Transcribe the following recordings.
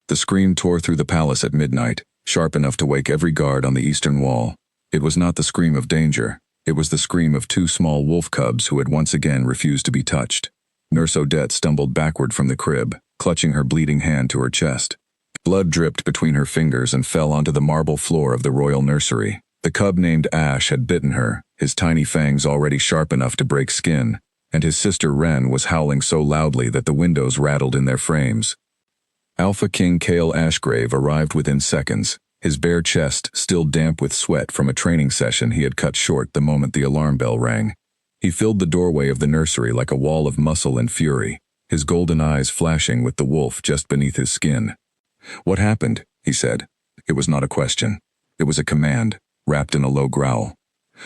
The scream tore through the palace at midnight, sharp enough to wake every guard on the eastern wall. It was not the scream of danger. It was the scream of two small wolf cubs who had once again refused to be touched. Nurse Odette stumbled backward from the crib, clutching her bleeding hand to her chest. Blood dripped between her fingers and fell onto the marble floor of the royal nursery. The cub named Ash had bitten her, his tiny fangs already sharp enough to break skin, and his sister Wren was howling so loudly that the windows rattled in their frames. Alpha King Kale Ashgrave arrived within seconds, his bare chest still damp with sweat from a training session he had cut short the moment the alarm bell rang. He filled the doorway of the nursery like a wall of muscle and fury, his golden eyes flashing with the wolf just beneath his skin. "What happened?" he said. It was not a question. It was a command, wrapped in a low growl.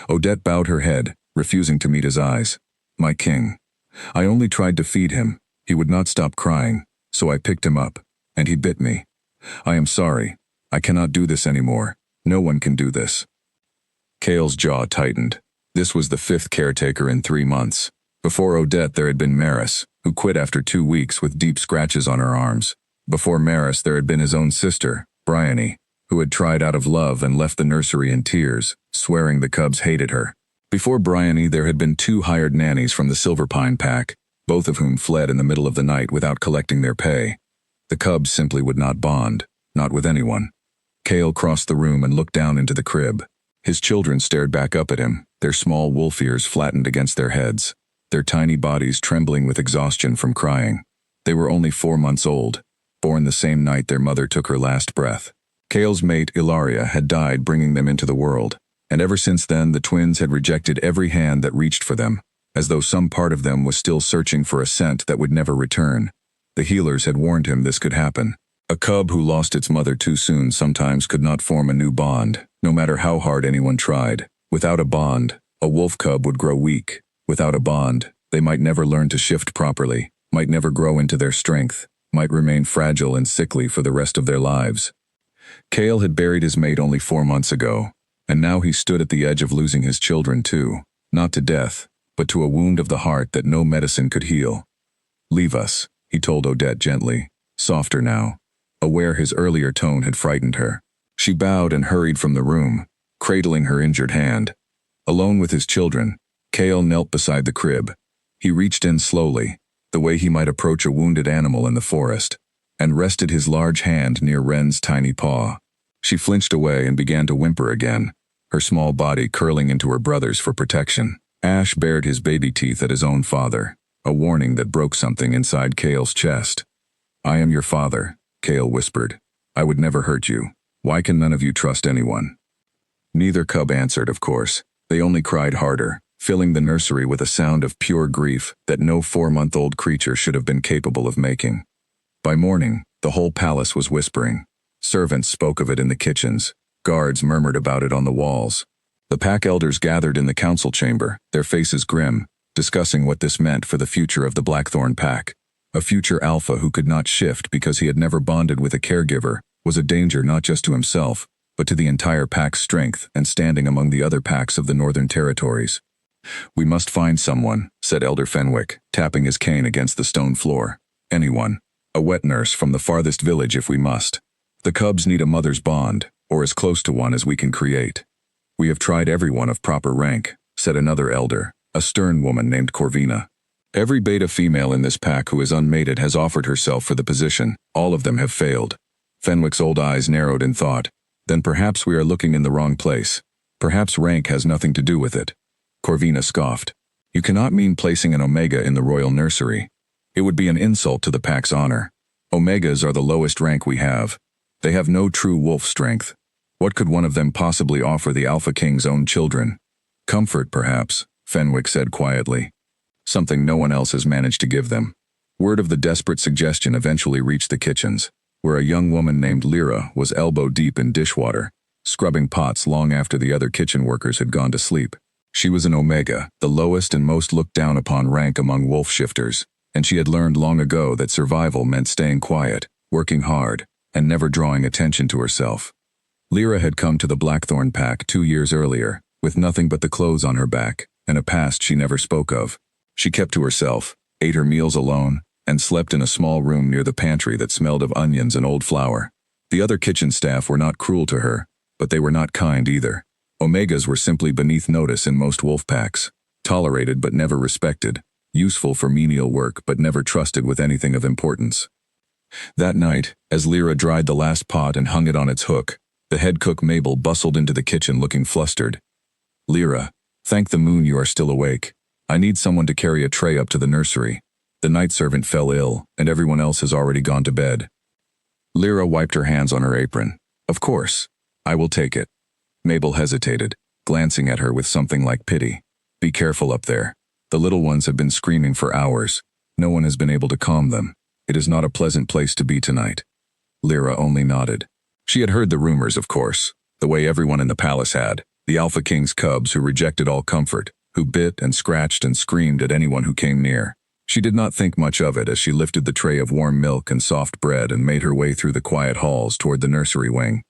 Odette bowed her head, refusing to meet his eyes. "My king. I only tried to feed him. He would not stop crying, so I picked him up, and he bit me. I am sorry. I cannot do this anymore. No one can do this." Kale's jaw tightened. This was the fifth caretaker in 3 months. Before Odette there had been Maris, who quit after 2 weeks with deep scratches on her arms. Before Maris there had been his own sister, Bryony, who had tried out of love and left the nursery in tears, swearing the cubs hated her. Before Bryony there had been 2 hired nannies from the Silverpine pack, both of whom fled in the middle of the night without collecting their pay. The cubs simply would not bond, not with anyone. Kale crossed the room and looked down into the crib. His children stared back up at him, their small wolf ears flattened against their heads, their tiny bodies trembling with exhaustion from crying. They were only 4 months old, born the same night their mother took her last breath. Kale's mate, Ilaria, had died bringing them into the world, and ever since then the twins had rejected every hand that reached for them, as though some part of them was still searching for a scent that would never return. The healers had warned him this could happen. A cub who lost its mother too soon sometimes could not form a new bond, no matter how hard anyone tried. Without a bond, a wolf cub would grow weak. Without a bond, they might never learn to shift properly, might never grow into their strength, might remain fragile and sickly for the rest of their lives. Kale had buried his mate only 4 months ago, and now he stood at the edge of losing his children too, not to death, but to a wound of the heart that no medicine could heal. "Leave us," he told Odette gently, softer now, aware his earlier tone had frightened her. She bowed and hurried from the room, cradling her injured hand. Alone with his children, Kale knelt beside the crib. He reached in slowly, the way he might approach a wounded animal in the forest, and rested his large hand near Wren's tiny paw. She flinched away and began to whimper again, her small body curling into her brother's for protection. Ash bared his baby teeth at his own father, a warning that broke something inside Kale's chest. "I am your father," Kale whispered. "I would never hurt you. Why can none of you trust anyone?" Neither cub answered, of course. They only cried harder, filling the nursery with a sound of pure grief that no 4-month-old creature should have been capable of making. By morning, the whole palace was whispering. Servants spoke of it in the kitchens. Guards murmured about it on the walls. The pack elders gathered in the council chamber, their faces grim, discussing what this meant for the future of the Blackthorn pack. A future alpha who could not shift because he had never bonded with a caregiver was a danger not just to himself, but to the entire pack's strength and standing among the other packs of the Northern Territories. "We must find someone," said Elder Fenwick, tapping his cane against the stone floor. "Anyone. A wet nurse from the farthest village if we must. The cubs need a mother's bond, or as close to one as we can create." "We have tried everyone of proper rank," said another elder, a stern woman named Corvina. "Every beta female in this pack who is unmated has offered herself for the position. All of them have failed." Fenwick's old eyes narrowed in thought. "Then perhaps we are looking in the wrong place. Perhaps rank has nothing to do with it." Corvina scoffed. "You cannot mean placing an Omega in the royal nursery. It would be an insult to the pack's honor. Omegas are the lowest rank we have. They have no true wolf strength. What could one of them possibly offer the Alpha King's own children?" "Comfort, perhaps," Fenwick said quietly. "Something no one else has managed to give them." Word of the desperate suggestion eventually reached the kitchens, where a young woman named Lyra was elbow-deep in dishwater, scrubbing pots long after the other kitchen workers had gone to sleep. She was an Omega, the lowest and most looked-down-upon rank among wolf shifters, and she had learned long ago that survival meant staying quiet, working hard, and never drawing attention to herself. Lyra had come to the Blackthorn pack 2 years earlier, with nothing but the clothes on her back, and a past she never spoke of. She kept to herself, ate her meals alone, and slept in a small room near the pantry that smelled of onions and old flour. The other kitchen staff were not cruel to her, but they were not kind either. Omegas were simply beneath notice in most wolf packs, tolerated but never respected, useful for menial work but never trusted with anything of importance. That night, as Lyra dried the last pot and hung it on its hook, the head cook Mabel bustled into the kitchen looking flustered. "Lyra, thank the moon you are still awake. I need someone to carry a tray up to the nursery. The night servant fell ill, and everyone else has already gone to bed." Lyra wiped her hands on her apron. "Of course. I will take it." Mabel hesitated, glancing at her with something like pity. "Be careful up there. The little ones have been screaming for hours. No one has been able to calm them. It is not a pleasant place to be tonight." Lyra only nodded. She had heard the rumors, of course, the way everyone in the palace had, the Alpha King's cubs who rejected all comfort, who bit and scratched and screamed at anyone who came near. She did not think much of it as she lifted the tray of warm milk and soft bread and made her way through the quiet halls toward the nursery wing.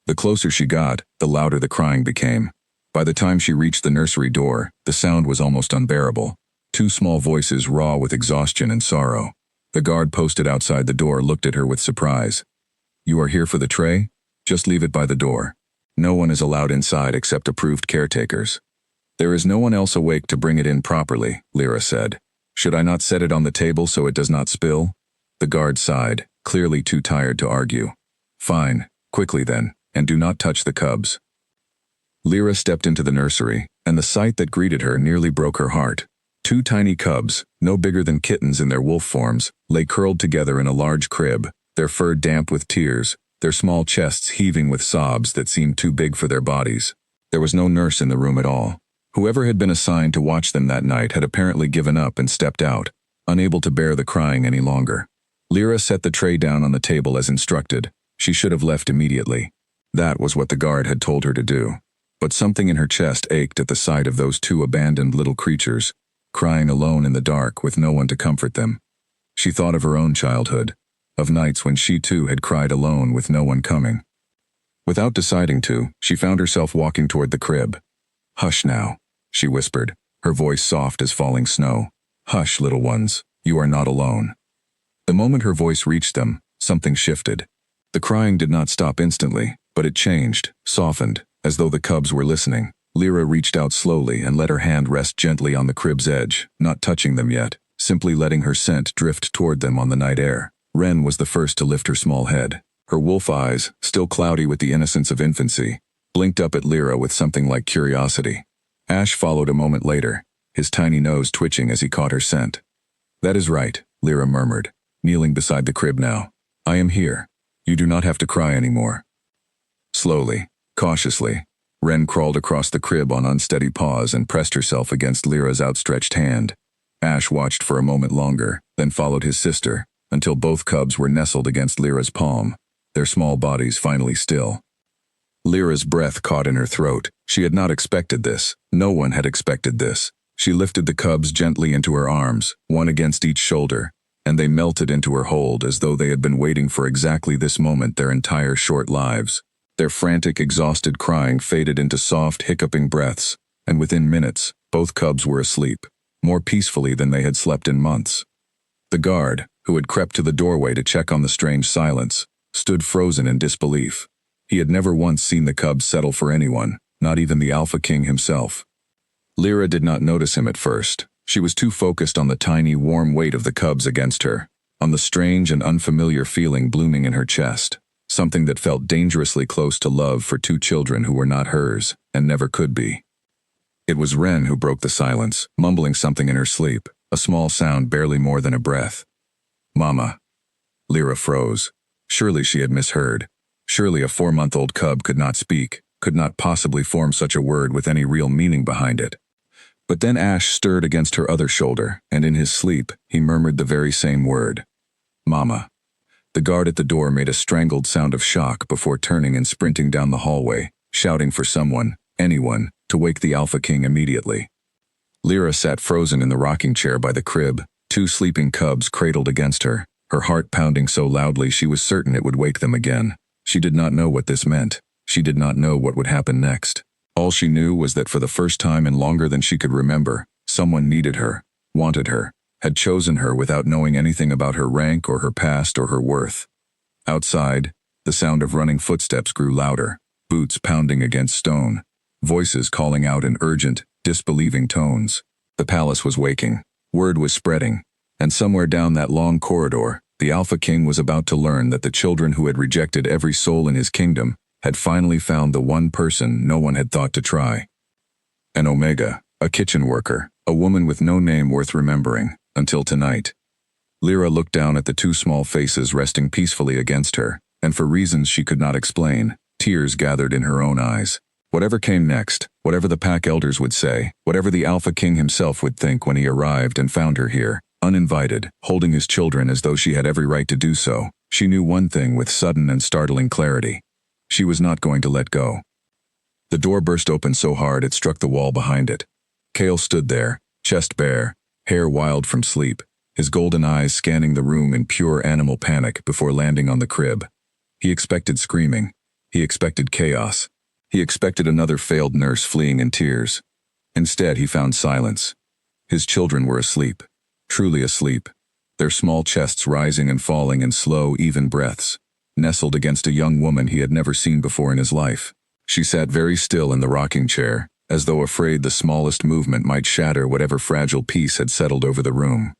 The closer she got, the louder the crying became. By the time she reached the nursery door, the sound was almost unbearable. Two small voices raw with exhaustion and sorrow. The guard posted outside the door looked at her with surprise. "You are here for the tray? Just leave it by the door. No one is allowed inside except approved caretakers." "There is no one else awake to bring it in properly," Lyra said. "Should I not set it on the table so it does not spill?" The guard sighed, clearly too tired to argue. "Fine, quickly then, and do not touch the cubs." Lyra stepped into the nursery, and the sight that greeted her nearly broke her heart. Two tiny cubs, no bigger than kittens in their wolf forms, lay curled together in a large crib, their fur damp with tears, their small chests heaving with sobs that seemed too big for their bodies. There was no nurse in the room at all. Whoever had been assigned to watch them that night had apparently given up and stepped out, unable to bear the crying any longer. Lyra set the tray down on the table as instructed. She should have left immediately. That was what the guard had told her to do. But something in her chest ached at the sight of those two abandoned little creatures, crying alone in the dark with no one to comfort them. She thought of her own childhood, of nights when she too had cried alone with no one coming. Without deciding to, she found herself walking toward the crib. "Hush now," she whispered, her voice soft as falling snow. "Hush, little ones, you are not alone." The moment her voice reached them, something shifted. The crying did not stop instantly, but it changed, softened, as though the cubs were listening. Lyra reached out slowly and let her hand rest gently on the crib's edge, not touching them yet, simply letting her scent drift toward them on the night air. Wren was the first to lift her small head. Her wolf eyes, still cloudy with the innocence of infancy, blinked up at Lyra with something like curiosity. Ash followed a moment later, his tiny nose twitching as he caught her scent. "That is right," Lyra murmured, kneeling beside the crib now. "I am here. You do not have to cry anymore." Slowly, cautiously, Wren crawled across the crib on unsteady paws and pressed herself against Lyra's outstretched hand. Ash watched for a moment longer, then followed his sister, until both cubs were nestled against Lyra's palm, their small bodies finally still. Lyra's breath caught in her throat. She had not expected this. No one had expected this. She lifted the cubs gently into her arms, one against each shoulder, and they melted into her hold as though they had been waiting for exactly this moment their entire short lives. Their frantic, exhausted crying faded into soft, hiccuping breaths, and within minutes, both cubs were asleep, more peacefully than they had slept in months. The guard, who had crept to the doorway to check on the strange silence, stood frozen in disbelief. He had never once seen the cubs settle for anyone, not even the Alpha King himself. Lyra did not notice him at first. She was too focused on the tiny, warm weight of the cubs against her, on the strange and unfamiliar feeling blooming in her chest, something that felt dangerously close to love for two children who were not hers, and never could be. It was Wren who broke the silence, mumbling something in her sleep, a small sound barely more than a breath. "Mama." Lyra froze. Surely she had misheard. Surely a 4-month-old cub could not speak, could not possibly form such a word with any real meaning behind it. But then Ash stirred against her other shoulder, and in his sleep, he murmured the very same word. "Mama." The guard at the door made a strangled sound of shock before turning and sprinting down the hallway, shouting for someone, anyone, to wake the Alpha King immediately. Lyra sat frozen in the rocking chair by the crib, two sleeping cubs cradled against her, her heart pounding so loudly she was certain it would wake them again. She did not know what this meant. She did not know what would happen next. All she knew was that for the first time in longer than she could remember, someone needed her, wanted her, had chosen her without knowing anything about her rank or her past or her worth. Outside, the sound of running footsteps grew louder, boots pounding against stone, voices calling out in urgent, disbelieving tones. The palace was waking. Word was spreading. And somewhere down that long corridor, the Alpha King was about to learn that the children who had rejected every soul in his kingdom had finally found the one person no one had thought to try. An Omega, a kitchen worker, a woman with no name worth remembering, until tonight. Lyra looked down at the two small faces resting peacefully against her, and for reasons she could not explain, tears gathered in her own eyes. Whatever came next, whatever the pack elders would say, whatever the Alpha King himself would think when he arrived and found her here, uninvited, holding his children as though she had every right to do so, she knew one thing with sudden and startling clarity. She was not going to let go. The door burst open so hard it struck the wall behind it. Cale stood there, chest bare, hair wild from sleep, his golden eyes scanning the room in pure animal panic before landing on the crib. He expected screaming. He expected chaos. He expected another failed nurse fleeing in tears. Instead, he found silence. His children were asleep, truly asleep, their small chests rising and falling in slow, even breaths, nestled against a young woman he had never seen before in his life. She sat very still in the rocking chair, as though afraid the smallest movement might shatter whatever fragile peace had settled over the room.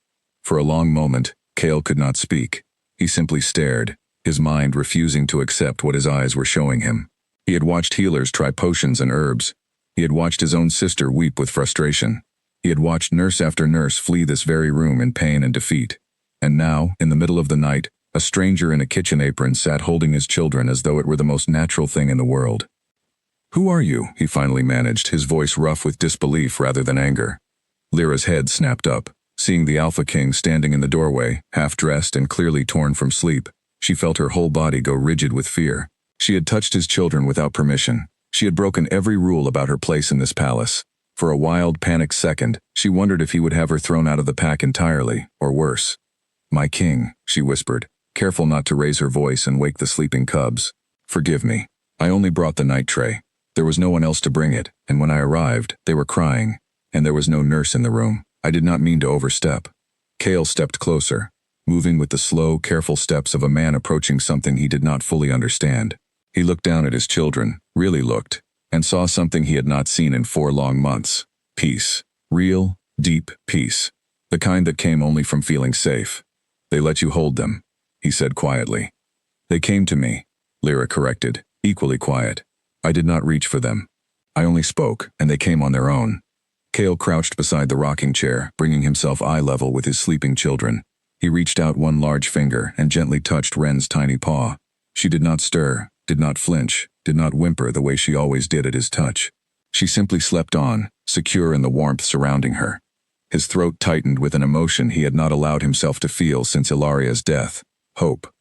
For a long moment, Cale could not speak. He simply stared, his mind refusing to accept what his eyes were showing him. He had watched healers try potions and herbs. He had watched his own sister weep with frustration. He had watched nurse after nurse flee this very room in pain and defeat. And now, in the middle of the night, a stranger in a kitchen apron sat holding his children as though it were the most natural thing in the world. "Who are you?" he finally managed, his voice rough with disbelief rather than anger. Lyra's head snapped up. Seeing the Alpha King standing in the doorway, half-dressed and clearly torn from sleep, she felt her whole body go rigid with fear. She had touched his children without permission. She had broken every rule about her place in this palace. For a wild, panicked second, she wondered if he would have her thrown out of the pack entirely, or worse. "My king," she whispered, careful not to raise her voice and wake the sleeping cubs. "Forgive me. I only brought the night tray. There was no one else to bring it, and when I arrived, they were crying, and there was no nurse in the room. I did not mean to overstep." Cale stepped closer, moving with the slow, careful steps of a man approaching something he did not fully understand. He looked down at his children, really looked, and saw something he had not seen in 4 long months. Peace. Real, deep peace. The kind that came only from feeling safe. "They let you hold them," he said quietly. "They came to me," Lyra corrected, equally quiet. "I did not reach for them. I only spoke, and they came on their own." Cale crouched beside the rocking chair, bringing himself eye level with his sleeping children. He reached out one large finger and gently touched Wren's tiny paw. She did not stir, did not flinch, did not whimper the way she always did at his touch. She simply slept on, secure in the warmth surrounding her. His throat tightened with an emotion he had not allowed himself to feel since Ilaria's death. Hope.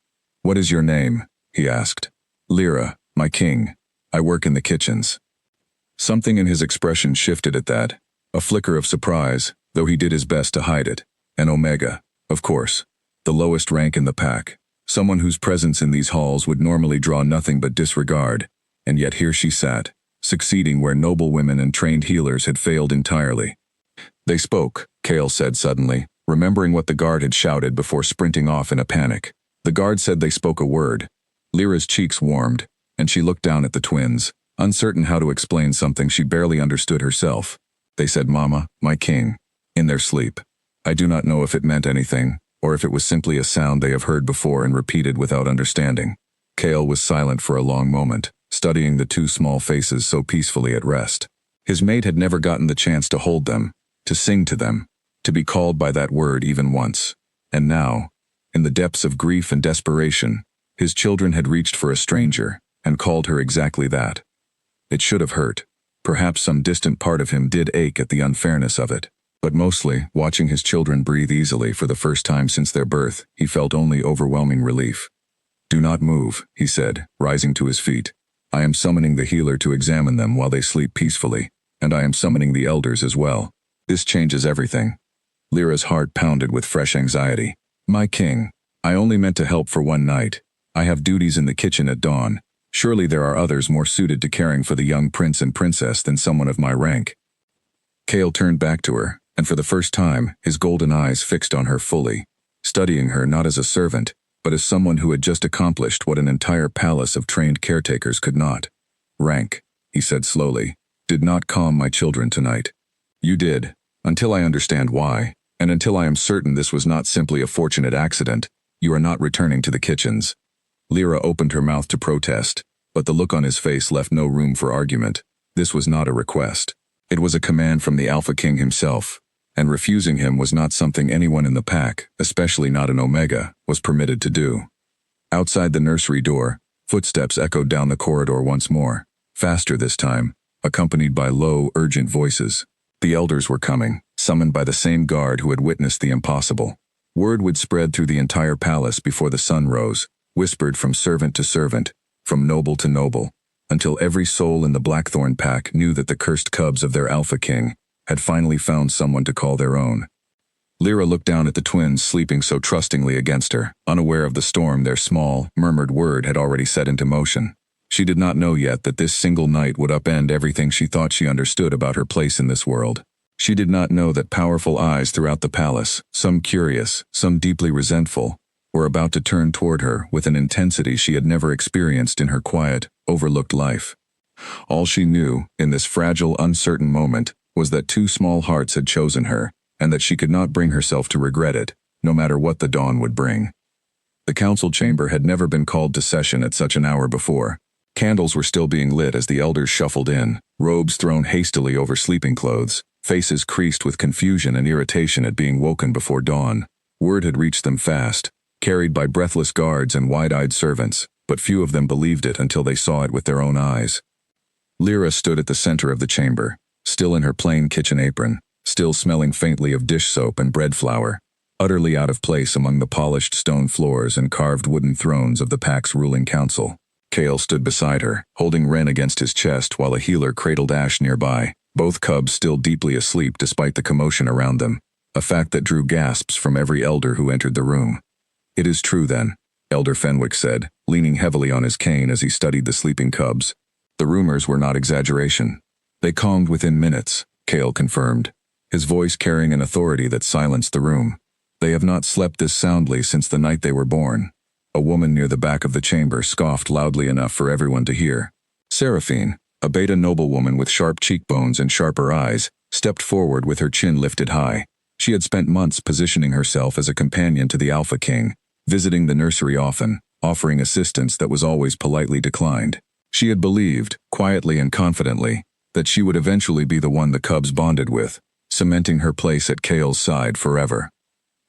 "What is your name?" he asked. "Lyra, my king. I work in the kitchens." Something in his expression shifted at that. A flicker of surprise, though he did his best to hide it. An Omega, of course. The lowest rank in the pack. Someone whose presence in these halls would normally draw nothing but disregard. And yet here she sat, succeeding where noble women and trained healers had failed entirely. "They spoke," Cale said suddenly, remembering what the guard had shouted before sprinting off in a panic. The guard said they spoke a word. Lyra's cheeks warmed, and she looked down at the twins, uncertain how to explain something she barely understood herself. "They said, Mama, my king," in their sleep. I do not know if it meant anything, or if it was simply a sound they have heard before and repeated without understanding. Cale was silent for a long moment, studying the two small faces so peacefully at rest. His mate had never gotten the chance to hold them, to sing to them, to be called by that word even once. And now, in the depths of grief and desperation, his children had reached for a stranger and called her exactly that. It should have hurt. Perhaps some distant part of him did ache at the unfairness of it. But mostly, watching his children breathe easily for the first time since their birth, he felt only overwhelming relief. "Do not move," he said, rising to his feet. "I am summoning the healer to examine them while they sleep peacefully, and I am summoning the elders as well. This changes everything." Lyra's heart pounded with fresh anxiety. "My king, I only meant to help for one night. I have duties in the kitchen at dawn. Surely there are others more suited to caring for the young prince and princess than someone of my rank." Cale turned back to her, and for the first time, his golden eyes fixed on her fully, studying her not as a servant, but as someone who had just accomplished what an entire palace of trained caretakers could not. "Rank," he said slowly, "did not calm my children tonight. You did, until I understand why, and until I am certain this was not simply a fortunate accident, you are not returning to the kitchens." Lyra opened her mouth to protest, but the look on his face left no room for argument. This was not a request. It was a command from the Alpha King himself, and refusing him was not something anyone in the pack, especially not an Omega, was permitted to do. Outside the nursery door, footsteps echoed down the corridor once more, faster this time, accompanied by low, urgent voices. The elders were coming, summoned by the same guard who had witnessed the impossible. Word would spread through the entire palace before the sun rose, whispered from servant to servant, from noble to noble, until every soul in the Blackthorn pack knew that the cursed cubs of their Alpha King had finally found someone to call their own. Lyra looked down at the twins sleeping so trustingly against her, unaware of the storm their small, murmured word had already set into motion. She did not know yet that this single night would upend everything she thought she understood about her place in this world. She did not know that powerful eyes throughout the palace, some curious, some deeply resentful, were about to turn toward her with an intensity she had never experienced in her quiet, overlooked life. All she knew, in this fragile, uncertain moment, was that two small hearts had chosen her, and that she could not bring herself to regret it, no matter what the dawn would bring. The council chamber had never been called to session at such an hour before. Candles were still being lit as the elders shuffled in, robes thrown hastily over sleeping clothes, faces creased with confusion and irritation at being woken before dawn. Word had reached them fast, carried by breathless guards and wide-eyed servants, but few of them believed it until they saw it with their own eyes. Lyra stood at the center of the chamber, still in her plain kitchen apron, still smelling faintly of dish soap and bread flour, utterly out of place among the polished stone floors and carved wooden thrones of the pack's ruling council. Kale stood beside her, holding Ren against his chest while a healer cradled Ash nearby, both cubs still deeply asleep despite the commotion around them, a fact that drew gasps from every elder who entered the room. "It is true then," Elder Fenwick said, leaning heavily on his cane as he studied the sleeping cubs. "The rumors were not exaggeration. They calmed within minutes," Kale confirmed, his voice carrying an authority that silenced the room. "They have not slept this soundly since the night they were born." A woman near the back of the chamber scoffed loudly enough for everyone to hear. Seraphine, a beta noblewoman with sharp cheekbones and sharper eyes, stepped forward with her chin lifted high. She had spent months positioning herself as a companion to the Alpha King, visiting the nursery often, offering assistance that was always politely declined. She had believed, quietly and confidently, that she would eventually be the one the cubs bonded with, cementing her place at Kale's side forever.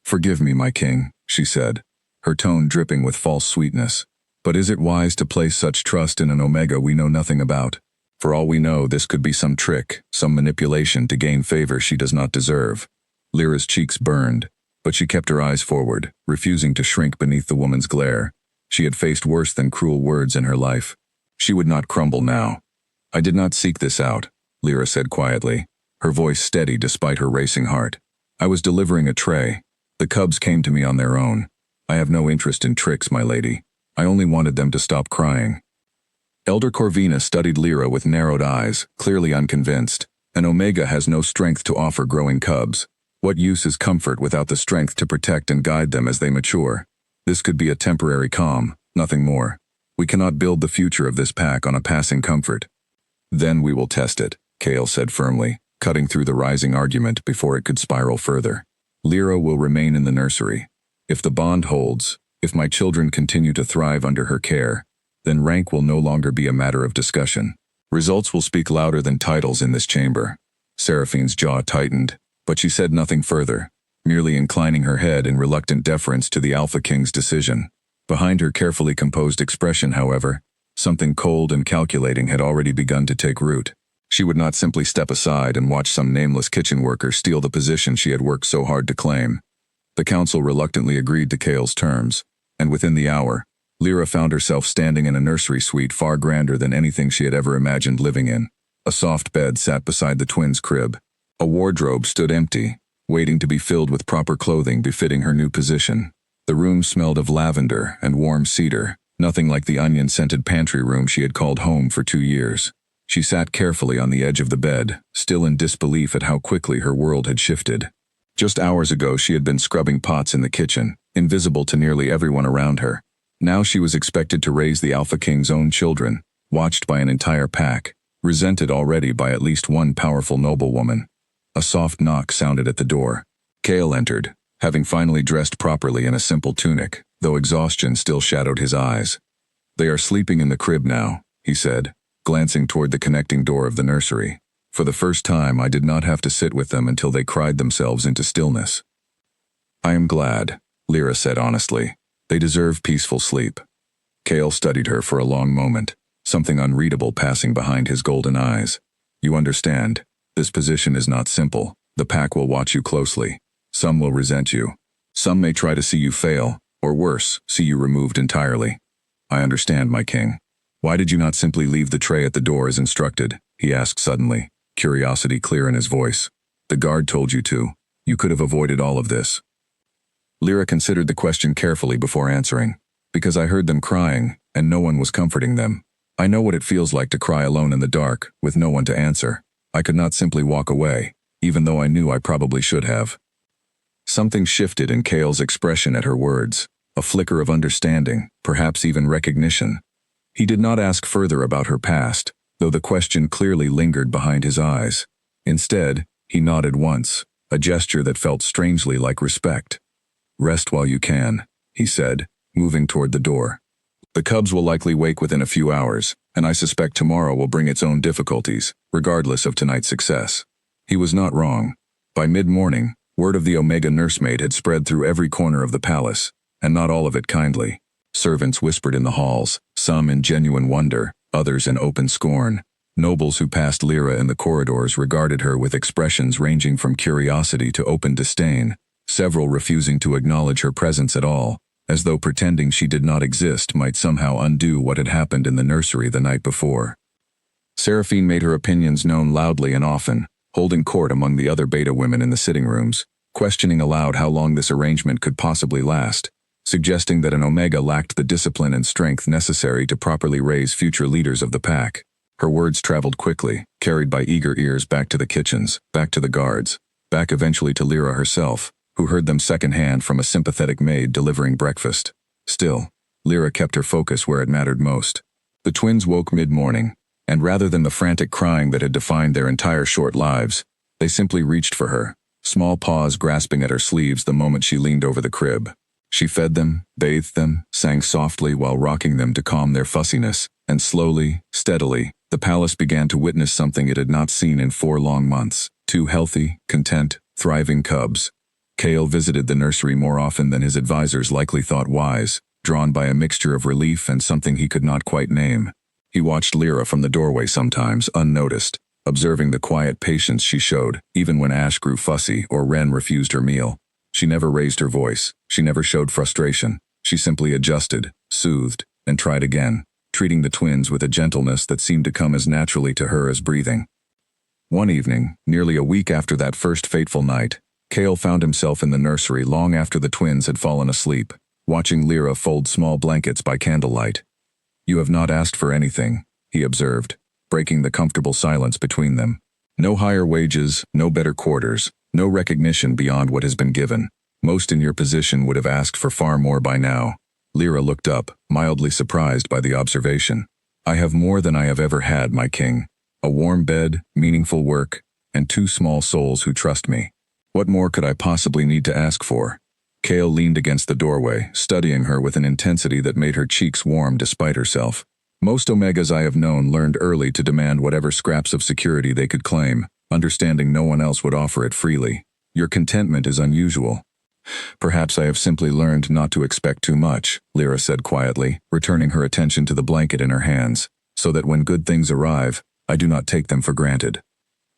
"Forgive me, my king," she said, her tone dripping with false sweetness. "But is it wise to place such trust in an Omega we know nothing about? For all we know, this could be some trick, some manipulation to gain favor she does not deserve." Lyra's cheeks burned, but she kept her eyes forward, refusing to shrink beneath the woman's glare. She had faced worse than cruel words in her life. She would not crumble now. "I did not seek this out," Lyra said quietly, her voice steady despite her racing heart. "I was delivering a tray. The cubs came to me on their own. I have no interest in tricks, my lady. I only wanted them to stop crying." Elder Corvina studied Lyra with narrowed eyes, clearly unconvinced. An Omega has no strength to offer growing cubs. What use is comfort without the strength to protect and guide them as they mature? This could be a temporary calm, nothing more. We cannot build the future of this pack on a passing comfort. "Then we will test it," Kale said firmly, cutting through the rising argument before it could spiral further. "Lyra will remain in the nursery. If the bond holds, if my children continue to thrive under her care, then rank will no longer be a matter of discussion. Results will speak louder than titles in this chamber." Seraphine's jaw tightened, but she said nothing further, merely inclining her head in reluctant deference to the Alpha King's decision. Behind her carefully composed expression, however, something cold and calculating had already begun to take root. She would not simply step aside and watch some nameless kitchen worker steal the position she had worked so hard to claim. The council reluctantly agreed to Kale's terms, and within the hour, Lyra found herself standing in a nursery suite far grander than anything she had ever imagined living in. A soft bed sat beside the twins' crib. A wardrobe stood empty, waiting to be filled with proper clothing befitting her new position. The room smelled of lavender and warm cedar, nothing like the onion-scented pantry room she had called home for 2 years. She sat carefully on the edge of the bed, still in disbelief at how quickly her world had shifted. Just hours ago she had been scrubbing pots in the kitchen, invisible to nearly everyone around her. Now she was expected to raise the Alpha King's own children, watched by an entire pack, resented already by at least one powerful noblewoman. A soft knock sounded at the door. Cale entered, having finally dressed properly in a simple tunic, though exhaustion still shadowed his eyes. "They are sleeping in the crib now," he said, glancing toward the connecting door of the nursery. "For the first time, I did not have to sit with them until they cried themselves into stillness." "I am glad," Lyra said honestly. "They deserve peaceful sleep." Cale studied her for a long moment, something unreadable passing behind his golden eyes. "You understand, this position is not simple. The pack will watch you closely. Some will resent you. Some may try to see you fail, or worse, see you removed entirely. I understand, my king. Why did you not simply leave the tray at the door as instructed?" he asked suddenly, curiosity clear in his voice. "The guard told you to. You could have avoided all of this." Lyra considered the question carefully before answering. "Because I heard them crying, and no one was comforting them. I know what it feels like to cry alone in the dark, with no one to answer. I could not simply walk away, even though I knew I probably should have." Something shifted in Cale's expression at her words, a flicker of understanding, perhaps even recognition. He did not ask further about her past, though the question clearly lingered behind his eyes. Instead, he nodded once, a gesture that felt strangely like respect. "Rest while you can," he said, moving toward the door. "The cubs will likely wake within a few hours, and I suspect tomorrow will bring its own difficulties, regardless of tonight's success." He was not wrong. By mid-morning, word of the Omega nursemaid had spread through every corner of the palace, and not all of it kindly. Servants whispered in the halls, some in genuine wonder, others in open scorn. Nobles who passed Lyra in the corridors regarded her with expressions ranging from curiosity to open disdain, several refusing to acknowledge her presence at all, as though pretending she did not exist might somehow undo what had happened in the nursery the night before. Seraphine made her opinions known loudly and often, holding court among the other beta women in the sitting rooms, questioning aloud how long this arrangement could possibly last, suggesting that an Omega lacked the discipline and strength necessary to properly raise future leaders of the pack. Her words traveled quickly, carried by eager ears back to the kitchens, back to the guards, back eventually to Lyra herself, who heard them secondhand from a sympathetic maid delivering breakfast. Still, Lyra kept her focus where it mattered most. The twins woke mid-morning, and rather than the frantic crying that had defined their entire short lives, they simply reached for her, small paws grasping at her sleeves the moment she leaned over the crib. She fed them, bathed them, sang softly while rocking them to calm their fussiness, and slowly, steadily, the palace began to witness something it had not seen in 4 long months. 2 healthy, content, thriving cubs. Cale visited the nursery more often than his advisors likely thought wise, drawn by a mixture of relief and something he could not quite name. He watched Lyra from the doorway sometimes, unnoticed, observing the quiet patience she showed, even when Ash grew fussy or Ren refused her meal. She never raised her voice, she never showed frustration. She simply adjusted, soothed, and tried again, treating the twins with a gentleness that seemed to come as naturally to her as breathing. One evening, nearly a week after that first fateful night, Cale found himself in the nursery long after the twins had fallen asleep, watching Lyra fold small blankets by candlelight. "You have not asked for anything," he observed, breaking the comfortable silence between them. "No higher wages, no better quarters, no recognition beyond what has been given. Most in your position would have asked for far more by now." Lyra looked up, mildly surprised by the observation. "I have more than I have ever had, my king. A warm bed, meaningful work, and 2 small souls who trust me. What more could I possibly need to ask for?" Cale leaned against the doorway, studying her with an intensity that made her cheeks warm despite herself. "Most Omegas I have known learned early to demand whatever scraps of security they could claim, understanding no one else would offer it freely. Your contentment is unusual." "Perhaps I have simply learned not to expect too much," Lyra said quietly, returning her attention to the blanket in her hands, "so that when good things arrive, I do not take them for granted."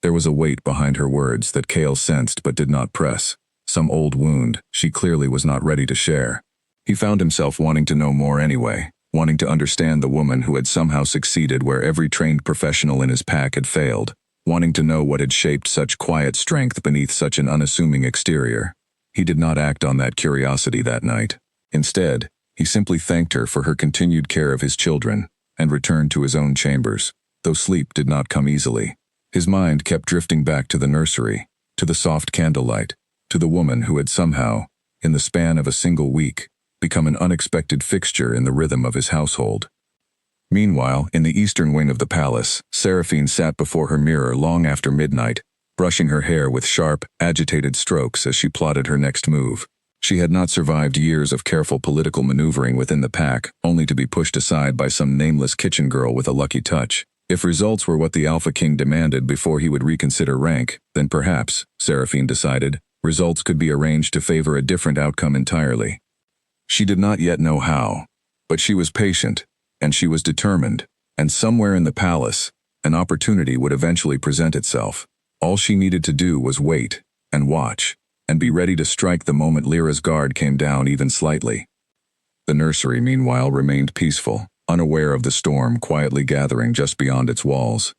There was a weight behind her words that Cale sensed but did not press. Some old wound she clearly was not ready to share. He found himself wanting to know more anyway, wanting to understand the woman who had somehow succeeded where every trained professional in his pack had failed, wanting to know what had shaped such quiet strength beneath such an unassuming exterior. He did not act on that curiosity that night. Instead, he simply thanked her for her continued care of his children, and returned to his own chambers. though sleep did not come easily. His mind kept drifting back to the nursery, to the soft candlelight, to the woman who had somehow, in the span of a single week, become an unexpected fixture in the rhythm of his household. Meanwhile, in the eastern wing of the palace, Seraphine sat before her mirror long after midnight, brushing her hair with sharp, agitated strokes as she plotted her next move. She had not survived years of careful political maneuvering within the pack, only to be pushed aside by some nameless kitchen girl with a lucky touch. If results were what the Alpha King demanded before he would reconsider rank, then perhaps, Seraphine decided, results could be arranged to favor a different outcome entirely. She did not yet know how, but she was patient, and she was determined, and somewhere in the palace, an opportunity would eventually present itself. All she needed to do was wait, and watch, and be ready to strike the moment Lyra's guard came down even slightly. The nursery, meanwhile, remained peaceful, unaware of the storm quietly gathering just beyond its walls.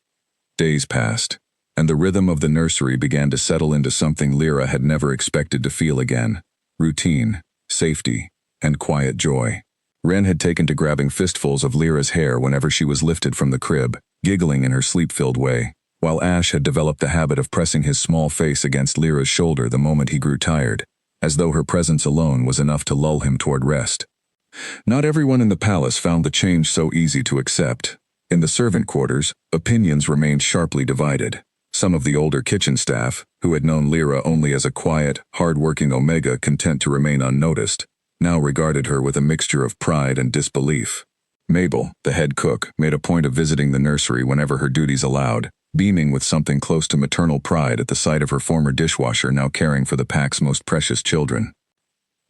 Days passed, and the rhythm of the nursery began to settle into something Lyra had never expected to feel again: routine, safety, and quiet joy. Wren had taken to grabbing fistfuls of Lyra's hair whenever she was lifted from the crib, giggling in her sleep-filled way, while Ash had developed the habit of pressing his small face against Lyra's shoulder the moment he grew tired, as though her presence alone was enough to lull him toward rest. Not everyone in the palace found the change so easy to accept. In the servant quarters, opinions remained sharply divided. Some of the older kitchen staff, who had known Lyra only as a quiet, hard-working Omega content to remain unnoticed, now regarded her with a mixture of pride and disbelief. Mabel, the head cook, made a point of visiting the nursery whenever her duties allowed, beaming with something close to maternal pride at the sight of her former dishwasher now caring for the pack's most precious children.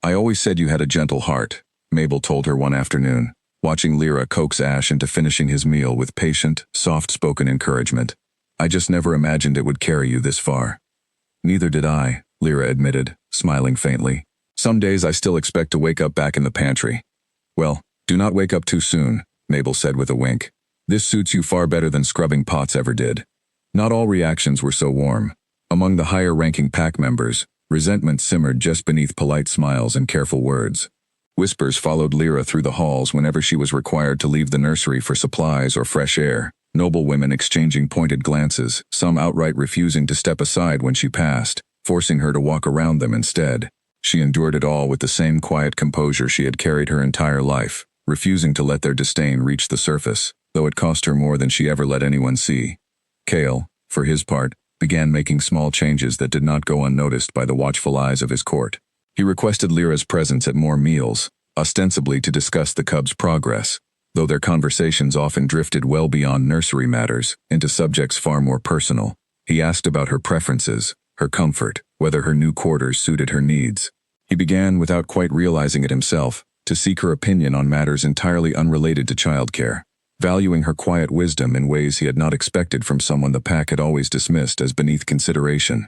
"I always said you had a gentle heart," Mabel told her one afternoon, watching Lyra coax Ash into finishing his meal with patient, soft-spoken encouragement. "I just never imagined it would carry you this far." "Neither did I," Lyra admitted, smiling faintly. "Some days I still expect to wake up back in the pantry." "Well, do not wake up too soon," Mabel said with a wink. "This suits you far better than scrubbing pots ever did." Not all reactions were so warm. Among the higher-ranking pack members, resentment simmered just beneath polite smiles and careful words. Whispers followed Lyra through the halls whenever she was required to leave the nursery for supplies or fresh air, noblewomen exchanging pointed glances, some outright refusing to step aside when she passed, forcing her to walk around them instead. She endured it all with the same quiet composure she had carried her entire life, refusing to let their disdain reach the surface, though it cost her more than she ever let anyone see. Kale, for his part, began making small changes that did not go unnoticed by the watchful eyes of his court. He requested Lyra's presence at more meals, ostensibly to discuss the cub's progress, though their conversations often drifted well beyond nursery matters, into subjects far more personal. He asked about her preferences, her comfort, whether her new quarters suited her needs. He began, without quite realizing it himself, to seek her opinion on matters entirely unrelated to childcare, valuing her quiet wisdom in ways he had not expected from someone the pack had always dismissed as beneath consideration.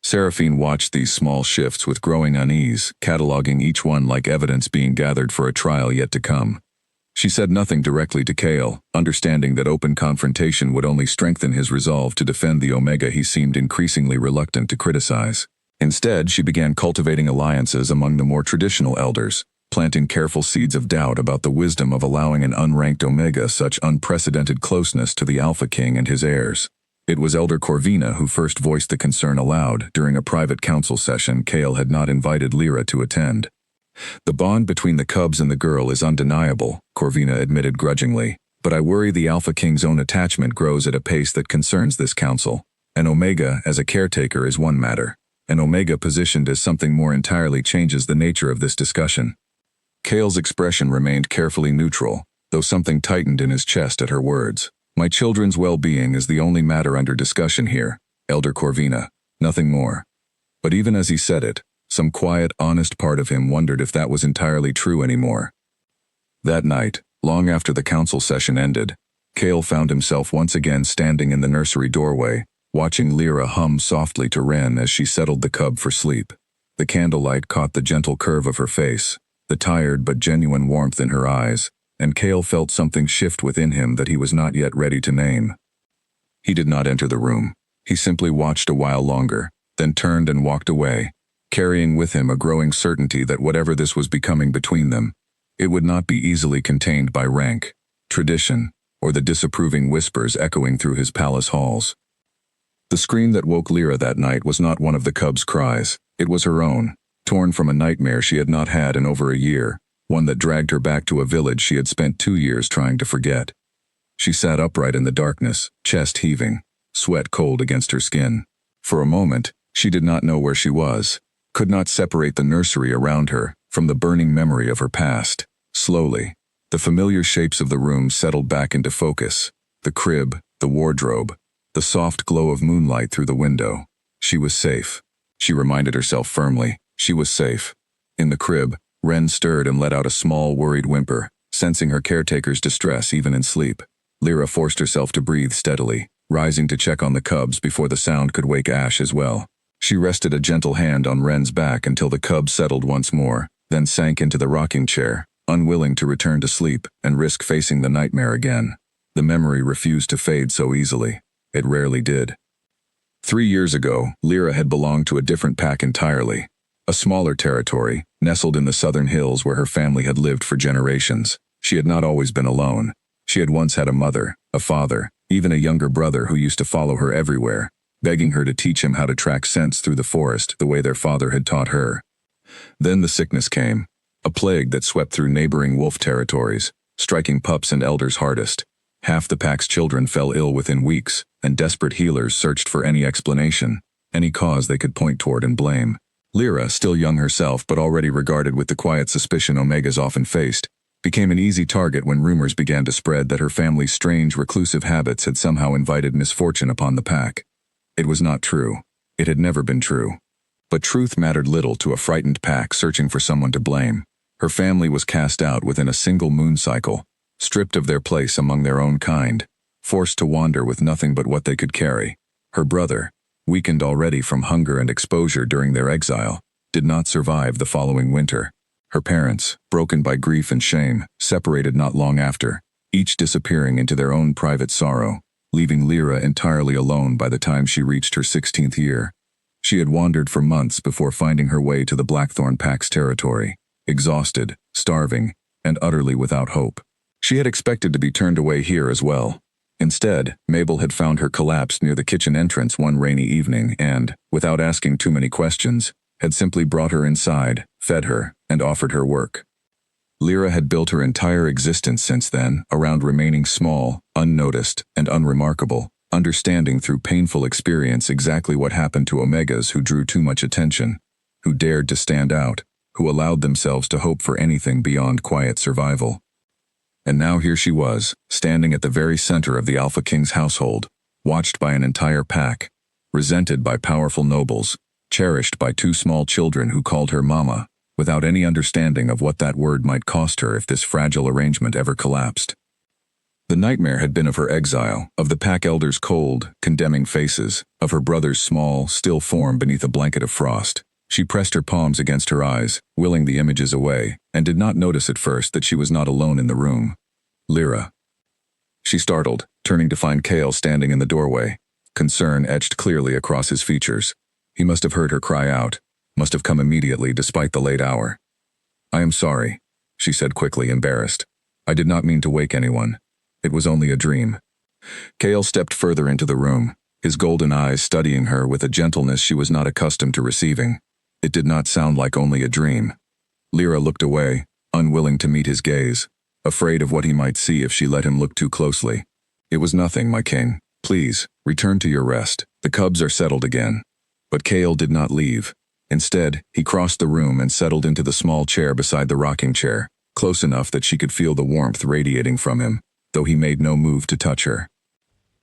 Seraphine watched these small shifts with growing unease, cataloging each one like evidence being gathered for a trial yet to come. She said nothing directly to Kale, understanding that open confrontation would only strengthen his resolve to defend the Omega he seemed increasingly reluctant to criticize. Instead, she began cultivating alliances among the more traditional elders, planting careful seeds of doubt about the wisdom of allowing an unranked Omega such unprecedented closeness to the Alpha King and his heirs. It was Elder Corvina who first voiced the concern aloud during a private council session Kale had not invited Lyra to attend. "The bond between the cubs and the girl is undeniable," Corvina admitted grudgingly, "but I worry the Alpha King's own attachment grows at a pace that concerns this council. An Omega as a caretaker is one matter. An Omega positioned as something more entirely changes the nature of this discussion." Kale's expression remained carefully neutral, though something tightened in his chest at her words. "My children's well-being is the only matter under discussion here, Elder Corvina, nothing more." But even as he said it, some quiet, honest part of him wondered if that was entirely true anymore. That night, long after the council session ended, Kale found himself once again standing in the nursery doorway, watching Lyra hum softly to Wren as she settled the cub for sleep. The candlelight caught the gentle curve of her face, the tired but genuine warmth in her eyes, and Kale felt something shift within him that he was not yet ready to name. He did not enter the room. He simply watched a while longer, then turned and walked away, carrying with him a growing certainty that whatever this was becoming between them, it would not be easily contained by rank, tradition, or the disapproving whispers echoing through his palace halls. The scream that woke Lyra that night was not one of the cub's cries. It was her own, torn from a nightmare she had not had in over a year, one that dragged her back to a village she had spent 2 years trying to forget. She sat upright in the darkness, chest heaving, sweat cold against her skin. For a moment, she did not know where she was, could not separate the nursery around her from the burning memory of her past. Slowly, the familiar shapes of the room settled back into focus. The crib, the wardrobe, the soft glow of moonlight through the window. She was safe. She reminded herself firmly. She was safe. In the crib, Wren stirred and let out a small, worried whimper, sensing her caretaker's distress even in sleep. Lyra forced herself to breathe steadily, rising to check on the cubs before the sound could wake Ash as well. She rested a gentle hand on Wren's back until the cub settled once more, then sank into the rocking chair, unwilling to return to sleep and risk facing the nightmare again. The memory refused to fade so easily. It rarely did. 3 years ago, Lyra had belonged to a different pack entirely. A smaller territory, nestled in the southern hills where her family had lived for generations. She had not always been alone. She had once had a mother, a father, even a younger brother who used to follow her everywhere, begging her to teach him how to track scents through the forest the way their father had taught her. Then the sickness came, a plague that swept through neighboring wolf territories, striking pups and elders hardest. Half the pack's children fell ill within weeks, and desperate healers searched for any explanation, any cause they could point toward and blame. Lyra, still young herself but already regarded with the quiet suspicion Omegas often faced, became an easy target when rumors began to spread that her family's strange reclusive habits had somehow invited misfortune upon the pack. It was not true. It had never been true. But truth mattered little to a frightened pack searching for someone to blame. Her family was cast out within a single moon cycle, stripped of their place among their own kind, forced to wander with nothing but what they could carry. Her brother, weakened already from hunger and exposure during their exile, did not survive the following winter. Her parents, broken by grief and shame, separated not long after, each disappearing into their own private sorrow, leaving Lyra entirely alone by the time she reached her 16th year. She had wandered for months before finding her way to the Blackthorn Pack's territory, exhausted, starving, and utterly without hope. She had expected to be turned away here as well. Instead, Mabel had found her collapsed near the kitchen entrance one rainy evening and, without asking too many questions, had simply brought her inside, fed her, and offered her work. Lyra had built her entire existence since then around remaining small, unnoticed, and unremarkable, understanding through painful experience exactly what happened to Omegas who drew too much attention, who dared to stand out, who allowed themselves to hope for anything beyond quiet survival. And now here she was, standing at the very center of the Alpha King's household, watched by an entire pack, resented by powerful nobles, cherished by 2 small children who called her mama, without any understanding of what that word might cost her if this fragile arrangement ever collapsed. The nightmare had been of her exile, of the pack elders' cold, condemning faces, of her brother's small, still form beneath a blanket of frost. She pressed her palms against her eyes, willing the images away, and did not notice at first that she was not alone in the room. Lyra. She startled, turning to find Kale standing in the doorway, concern etched clearly across his features. He must have heard her cry out, must have come immediately despite the late hour. "I am sorry," she said quickly, embarrassed. "I did not mean to wake anyone. It was only a dream." Kale stepped further into the room, his golden eyes studying her with a gentleness she was not accustomed to receiving. It did not sound like only a dream. Lyra looked away, unwilling to meet his gaze, afraid of what he might see if she let him look too closely. "It was nothing, my king. Please, return to your rest. The cubs are settled again." But Kale did not leave. Instead, he crossed the room and settled into the small chair beside the rocking chair, close enough that she could feel the warmth radiating from him, though he made no move to touch her.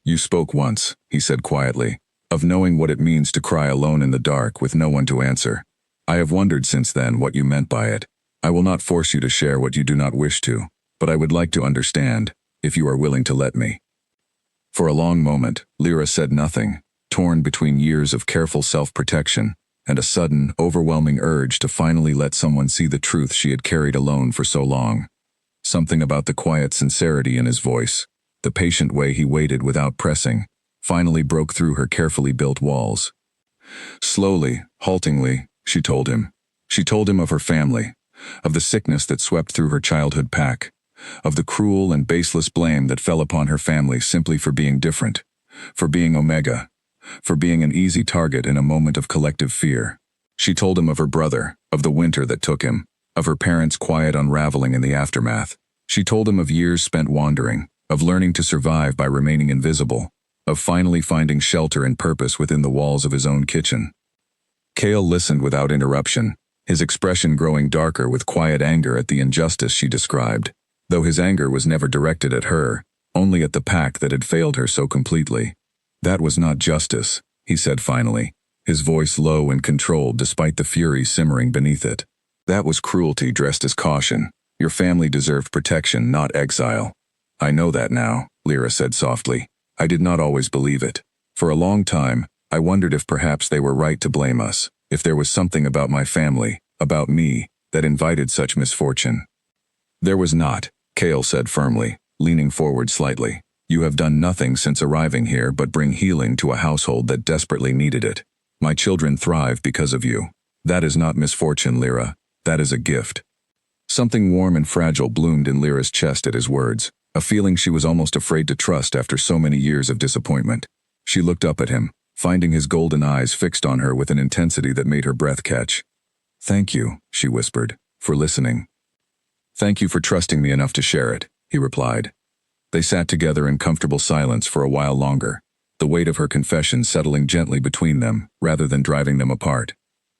"You spoke once," he said quietly, "of knowing what it means to cry alone in the dark with no one to answer. I have wondered since then what you meant by it. I will not force you to share what you do not wish to, but I would like to understand, if you are willing to let me." For a long moment, Lyra said nothing, torn between years of careful self-protection and a sudden, overwhelming urge to finally let someone see the truth she had carried alone for so long. Something about the quiet sincerity in his voice, the patient way he waited without pressing, finally broke through her carefully built walls. Slowly, haltingly, she told him. She told him of her family, of the sickness that swept through her childhood pack, of the cruel and baseless blame that fell upon her family simply for being different, for being Omega, for being an easy target in a moment of collective fear. She told him of her brother, of the winter that took him, of her parents' quiet unraveling in the aftermath. She told him of years spent wandering, of learning to survive by remaining invisible, of finally finding shelter and purpose within the walls of his own kitchen. Cale listened without interruption, his expression growing darker with quiet anger at the injustice she described, though his anger was never directed at her, only at the pack that had failed her so completely. "That was not justice," he said finally, his voice low and controlled despite the fury simmering beneath it. "That was cruelty dressed as caution. Your family deserved protection, not exile." "I know that now," Lyra said softly. "I did not always believe it. For a long time, I wondered if perhaps they were right to blame us, if there was something about my family, about me, that invited such misfortune." "There was not," Cale said firmly, leaning forward slightly. "You have done nothing since arriving here but bring healing to a household that desperately needed it. My children thrive because of you. That is not misfortune, Lyra. That is a gift." Something warm and fragile bloomed in Lyra's chest at his words, a feeling she was almost afraid to trust after so many years of disappointment. She looked up at him, finding his golden eyes fixed on her with an intensity that made her breath catch. "Thank you," she whispered, "for listening." "Thank you for trusting me enough to share it," he replied. They sat together in comfortable silence for a while longer, the weight of her confession settling gently between them rather than driving them apart.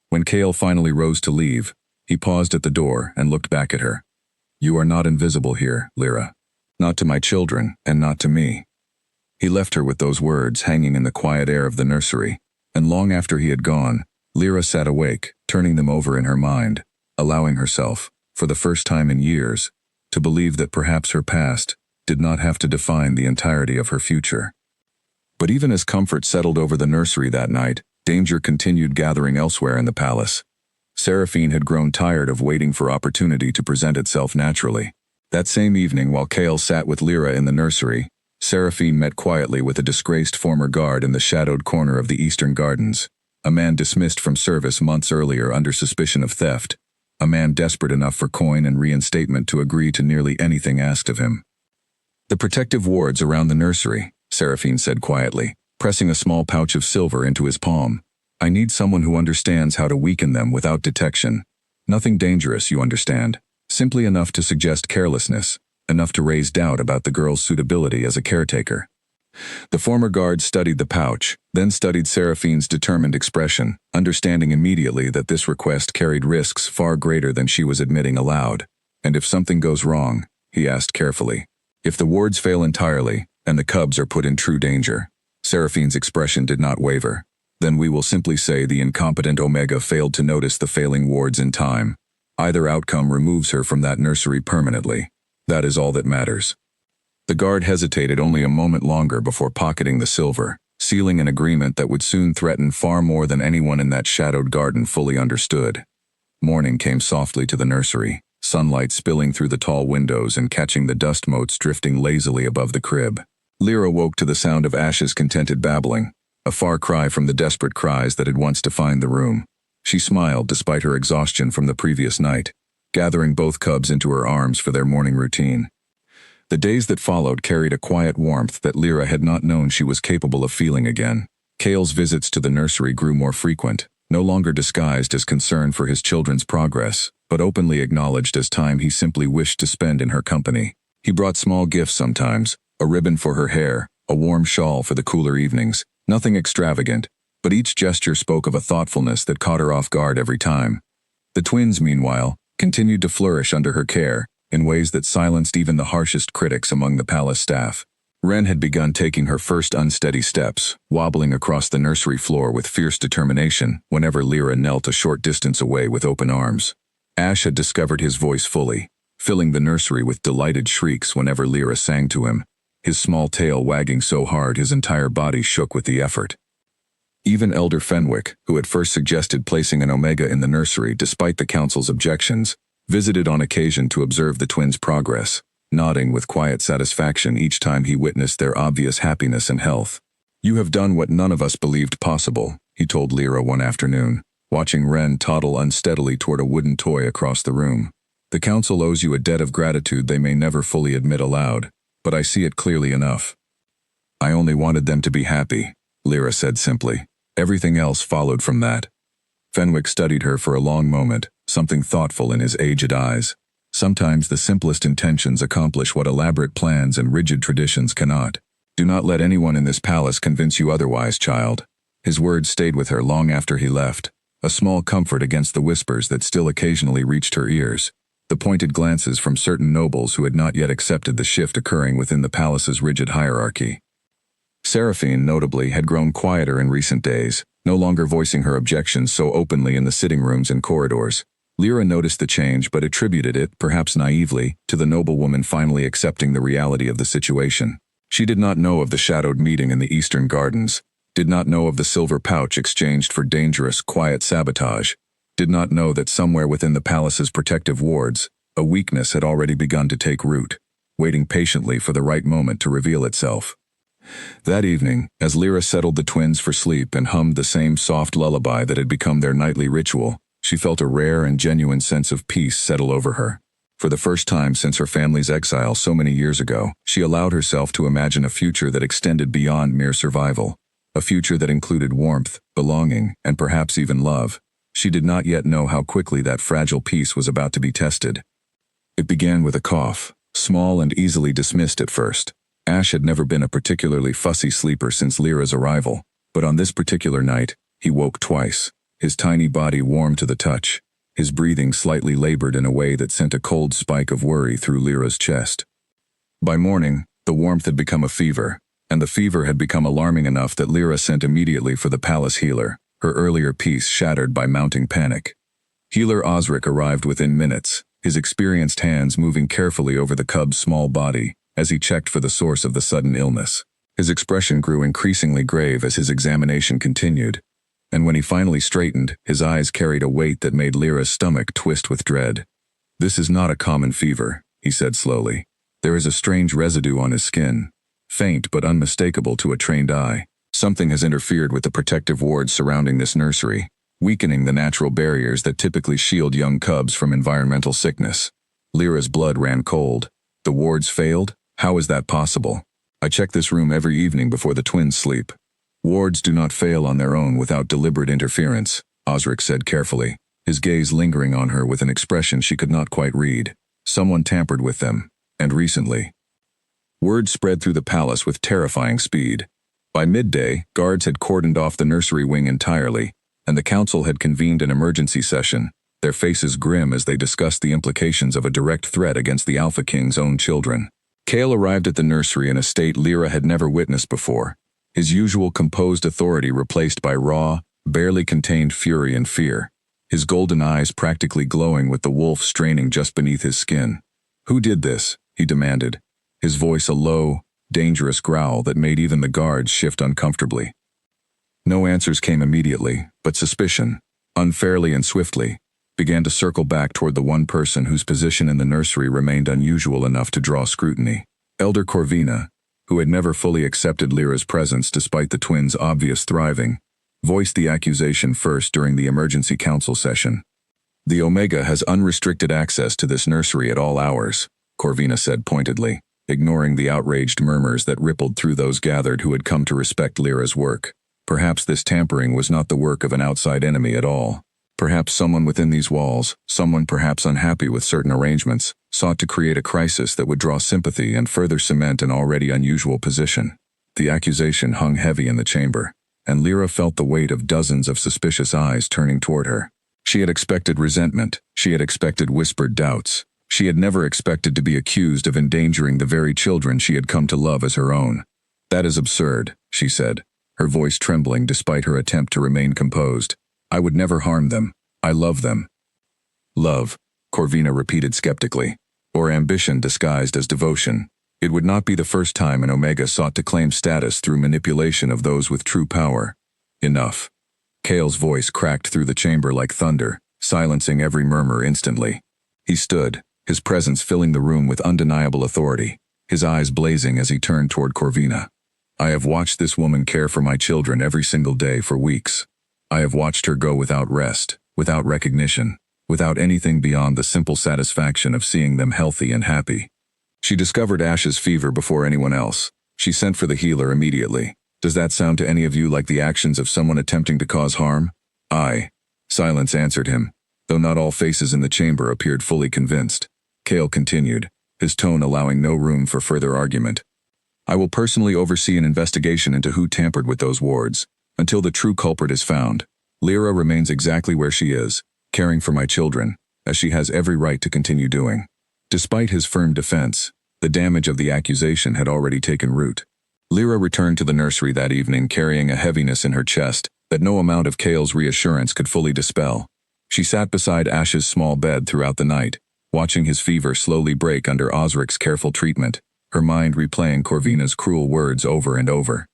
When Cale finally rose to leave, he paused at the door and looked back at her. "You are not invisible here, Lyra. Not to my children, and not to me." He left her with those words hanging in the quiet air of the nursery, and long after he had gone, Lyra sat awake, turning them over in her mind, allowing herself, for the first time in years, to believe that perhaps her past did not have to define the entirety of her future. But even as comfort settled over the nursery that night, danger continued gathering elsewhere in the palace. Seraphine had grown tired of waiting for opportunity to present itself naturally. That same evening, while Cale sat with Lyra in the nursery, Seraphine met quietly with a disgraced former guard in the shadowed corner of the Eastern Gardens, a man dismissed from service months earlier under suspicion of theft, a man desperate enough for coin and reinstatement to agree to nearly anything asked of him. "The protective wards around the nursery," Seraphine said quietly, pressing a small pouch of silver into his palm. "I need someone who understands how to weaken them without detection. Nothing dangerous, you understand. Simply enough to suggest carelessness, enough to raise doubt about the girl's suitability as a caretaker." The former guard studied the pouch, then studied Seraphine's determined expression, understanding immediately that this request carried risks far greater than she was admitting aloud. "And if something goes wrong?" he asked carefully. "If the wards fail entirely, and the cubs are put in true danger." Seraphine's expression did not waver. "Then we will simply say the incompetent Omega failed to notice the failing wards in time. Either outcome removes her from that nursery permanently. That is all that matters." The guard hesitated only a moment longer before pocketing the silver, sealing an agreement that would soon threaten far more than anyone in that shadowed garden fully understood. Morning came softly to the nursery, sunlight spilling through the tall windows and catching the dust motes drifting lazily above the crib. Lyra woke to the sound of Ash's contented babbling, a far cry from the desperate cries that had once defined the room. She smiled despite her exhaustion from the previous night, gathering both cubs into her arms for their morning routine. The days that followed carried a quiet warmth that Lyra had not known she was capable of feeling again. Cale's visits to the nursery grew more frequent, no longer disguised as concern for his children's progress, but openly acknowledged as time he simply wished to spend in her company. He brought small gifts sometimes, a ribbon for her hair, a warm shawl for the cooler evenings, nothing extravagant, but each gesture spoke of a thoughtfulness that caught her off guard every time. The twins, meanwhile, continued to flourish under her care, in ways that silenced even the harshest critics among the palace staff. Wren had begun taking her first unsteady steps, wobbling across the nursery floor with fierce determination whenever Lyra knelt a short distance away with open arms. Ash had discovered his voice fully, filling the nursery with delighted shrieks whenever Lyra sang to him, his small tail wagging so hard his entire body shook with the effort. Even Elder Fenwick, who had first suggested placing an Omega in the nursery despite the council's objections, visited on occasion to observe the twins' progress, nodding with quiet satisfaction each time he witnessed their obvious happiness and health. "You have done what none of us believed possible," he told Lyra one afternoon, watching Wren toddle unsteadily toward a wooden toy across the room. The council owes you a debt of gratitude they may never fully admit aloud, but I see it clearly enough. I only wanted them to be happy, Lyra said simply. Everything else followed from that. Fenwick studied her for a long moment, something thoughtful in his aged eyes. Sometimes the simplest intentions accomplish what elaborate plans and rigid traditions cannot. Do not let anyone in this palace convince you otherwise, child. His words stayed with her long after he left, a small comfort against the whispers that still occasionally reached her ears. The pointed glances from certain nobles who had not yet accepted the shift occurring within the palace's rigid hierarchy. Seraphine, notably, had grown quieter in recent days, no longer voicing her objections so openly in the sitting rooms and corridors. Lyra noticed the change but attributed it, perhaps naively, to the noblewoman finally accepting the reality of the situation. She did not know of the shadowed meeting in the Eastern Gardens, did not know of the silver pouch exchanged for dangerous, quiet sabotage, did not know that somewhere within the palace's protective wards, a weakness had already begun to take root, waiting patiently for the right moment to reveal itself. That evening, as Lyra settled the twins for sleep and hummed the same soft lullaby that had become their nightly ritual, she felt a rare and genuine sense of peace settle over her. For the first time since her family's exile so many years ago, she allowed herself to imagine a future that extended beyond mere survival, a future that included warmth, belonging, and perhaps even love. She did not yet know how quickly that fragile peace was about to be tested. It began with a cough, small and easily dismissed at first. Ash had never been a particularly fussy sleeper since Lyra's arrival, but on this particular night, he woke twice, his tiny body warm to the touch, his breathing slightly labored in a way that sent a cold spike of worry through Lyra's chest. By morning, the warmth had become a fever, and the fever had become alarming enough that Lyra sent immediately for the palace healer, her earlier peace shattered by mounting panic. Healer Osric arrived within minutes, his experienced hands moving carefully over the cub's small body as he checked for the source of the sudden illness. His expression grew increasingly grave as his examination continued, and when he finally straightened, his eyes carried a weight that made Lyra's stomach twist with dread. "This is not a common fever," he said slowly. "There is a strange residue on his skin, faint but unmistakable to a trained eye. Something has interfered with the protective wards surrounding this nursery, weakening the natural barriers that typically shield young cubs from environmental sickness." Lyra's blood ran cold. "The wards failed? How is that possible? I check this room every evening before the twins sleep." "Wards do not fail on their own without deliberate interference," Osric said carefully, his gaze lingering on her with an expression she could not quite read. "Someone tampered with them, and recently." Word spread through the palace with terrifying speed. By midday, guards had cordoned off the nursery wing entirely, and the council had convened an emergency session, their faces grim as they discussed the implications of a direct threat against the Alpha King's own children. Kale arrived at the nursery in a state Lyra had never witnessed before, his usual composed authority replaced by raw, barely contained fury and fear, his golden eyes practically glowing with the wolf straining just beneath his skin. "Who did this?" he demanded, his voice a low, dangerous growl that made even the guards shift uncomfortably. No answers came immediately, but suspicion, unfairly and swiftly, began to circle back toward the one person whose position in the nursery remained unusual enough to draw scrutiny. Elder Corvina, who had never fully accepted Lyra's presence despite the twins' obvious thriving, voiced the accusation first during the emergency council session. "The Omega has unrestricted access to this nursery at all hours," Corvina said pointedly, ignoring the outraged murmurs that rippled through those gathered who had come to respect Lyra's work. Perhaps this tampering was not the work of an outside enemy at all. Perhaps someone within these walls, someone perhaps unhappy with certain arrangements, sought to create a crisis that would draw sympathy and further cement an already unusual position. The accusation hung heavy in the chamber, and Lyra felt the weight of dozens of suspicious eyes turning toward her. She had expected resentment, she had expected whispered doubts. She had never expected to be accused of endangering the very children she had come to love as her own. "That is absurd," she said, her voice trembling despite her attempt to remain composed. "I would never harm them. I love them." "Love," Corvina repeated skeptically, "or ambition disguised as devotion. It would not be the first time an Omega sought to claim status through manipulation of those with true power." "Enough." Kale's voice cracked through the chamber like thunder, silencing every murmur instantly. He stood, his presence filling the room with undeniable authority, his eyes blazing as he turned toward Corvina. "I have watched this woman care for my children every single day for weeks. I have watched her go without rest, without recognition, without anything beyond the simple satisfaction of seeing them healthy and happy. She discovered Ash's fever before anyone else. She sent for the healer immediately. Does that sound to any of you like the actions of someone attempting to cause harm? Aye. Silence answered him, though not all faces in the chamber appeared fully convinced. Cale continued, his tone allowing no room for further argument. I will personally oversee an investigation into who tampered with those wards. Until the true culprit is found, Lyra remains exactly where she is, caring for my children, as she has every right to continue doing. Despite his firm defense, the damage of the accusation had already taken root. Lyra returned to the nursery that evening carrying a heaviness in her chest that no amount of Cale's reassurance could fully dispel. She sat beside Ash's small bed throughout the night, watching his fever slowly break under Osric's careful treatment, her mind replaying Corvina's cruel words over and over.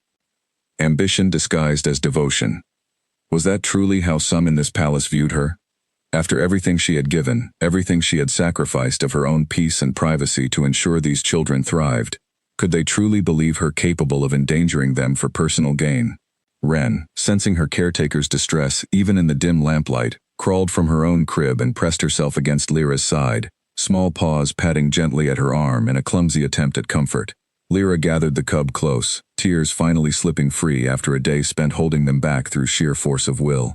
Ambition disguised as devotion. Was that truly how some in this palace viewed her? After everything she had given, everything she had sacrificed of her own peace and privacy to ensure these children thrived, could they truly believe her capable of endangering them for personal gain? Wren, sensing her caretaker's distress even in the dim lamplight, crawled from her own crib and pressed herself against Lyra's side, small paws patting gently at her arm in a clumsy attempt at comfort. Lyra gathered the cub close, tears finally slipping free after a day spent holding them back through sheer force of will.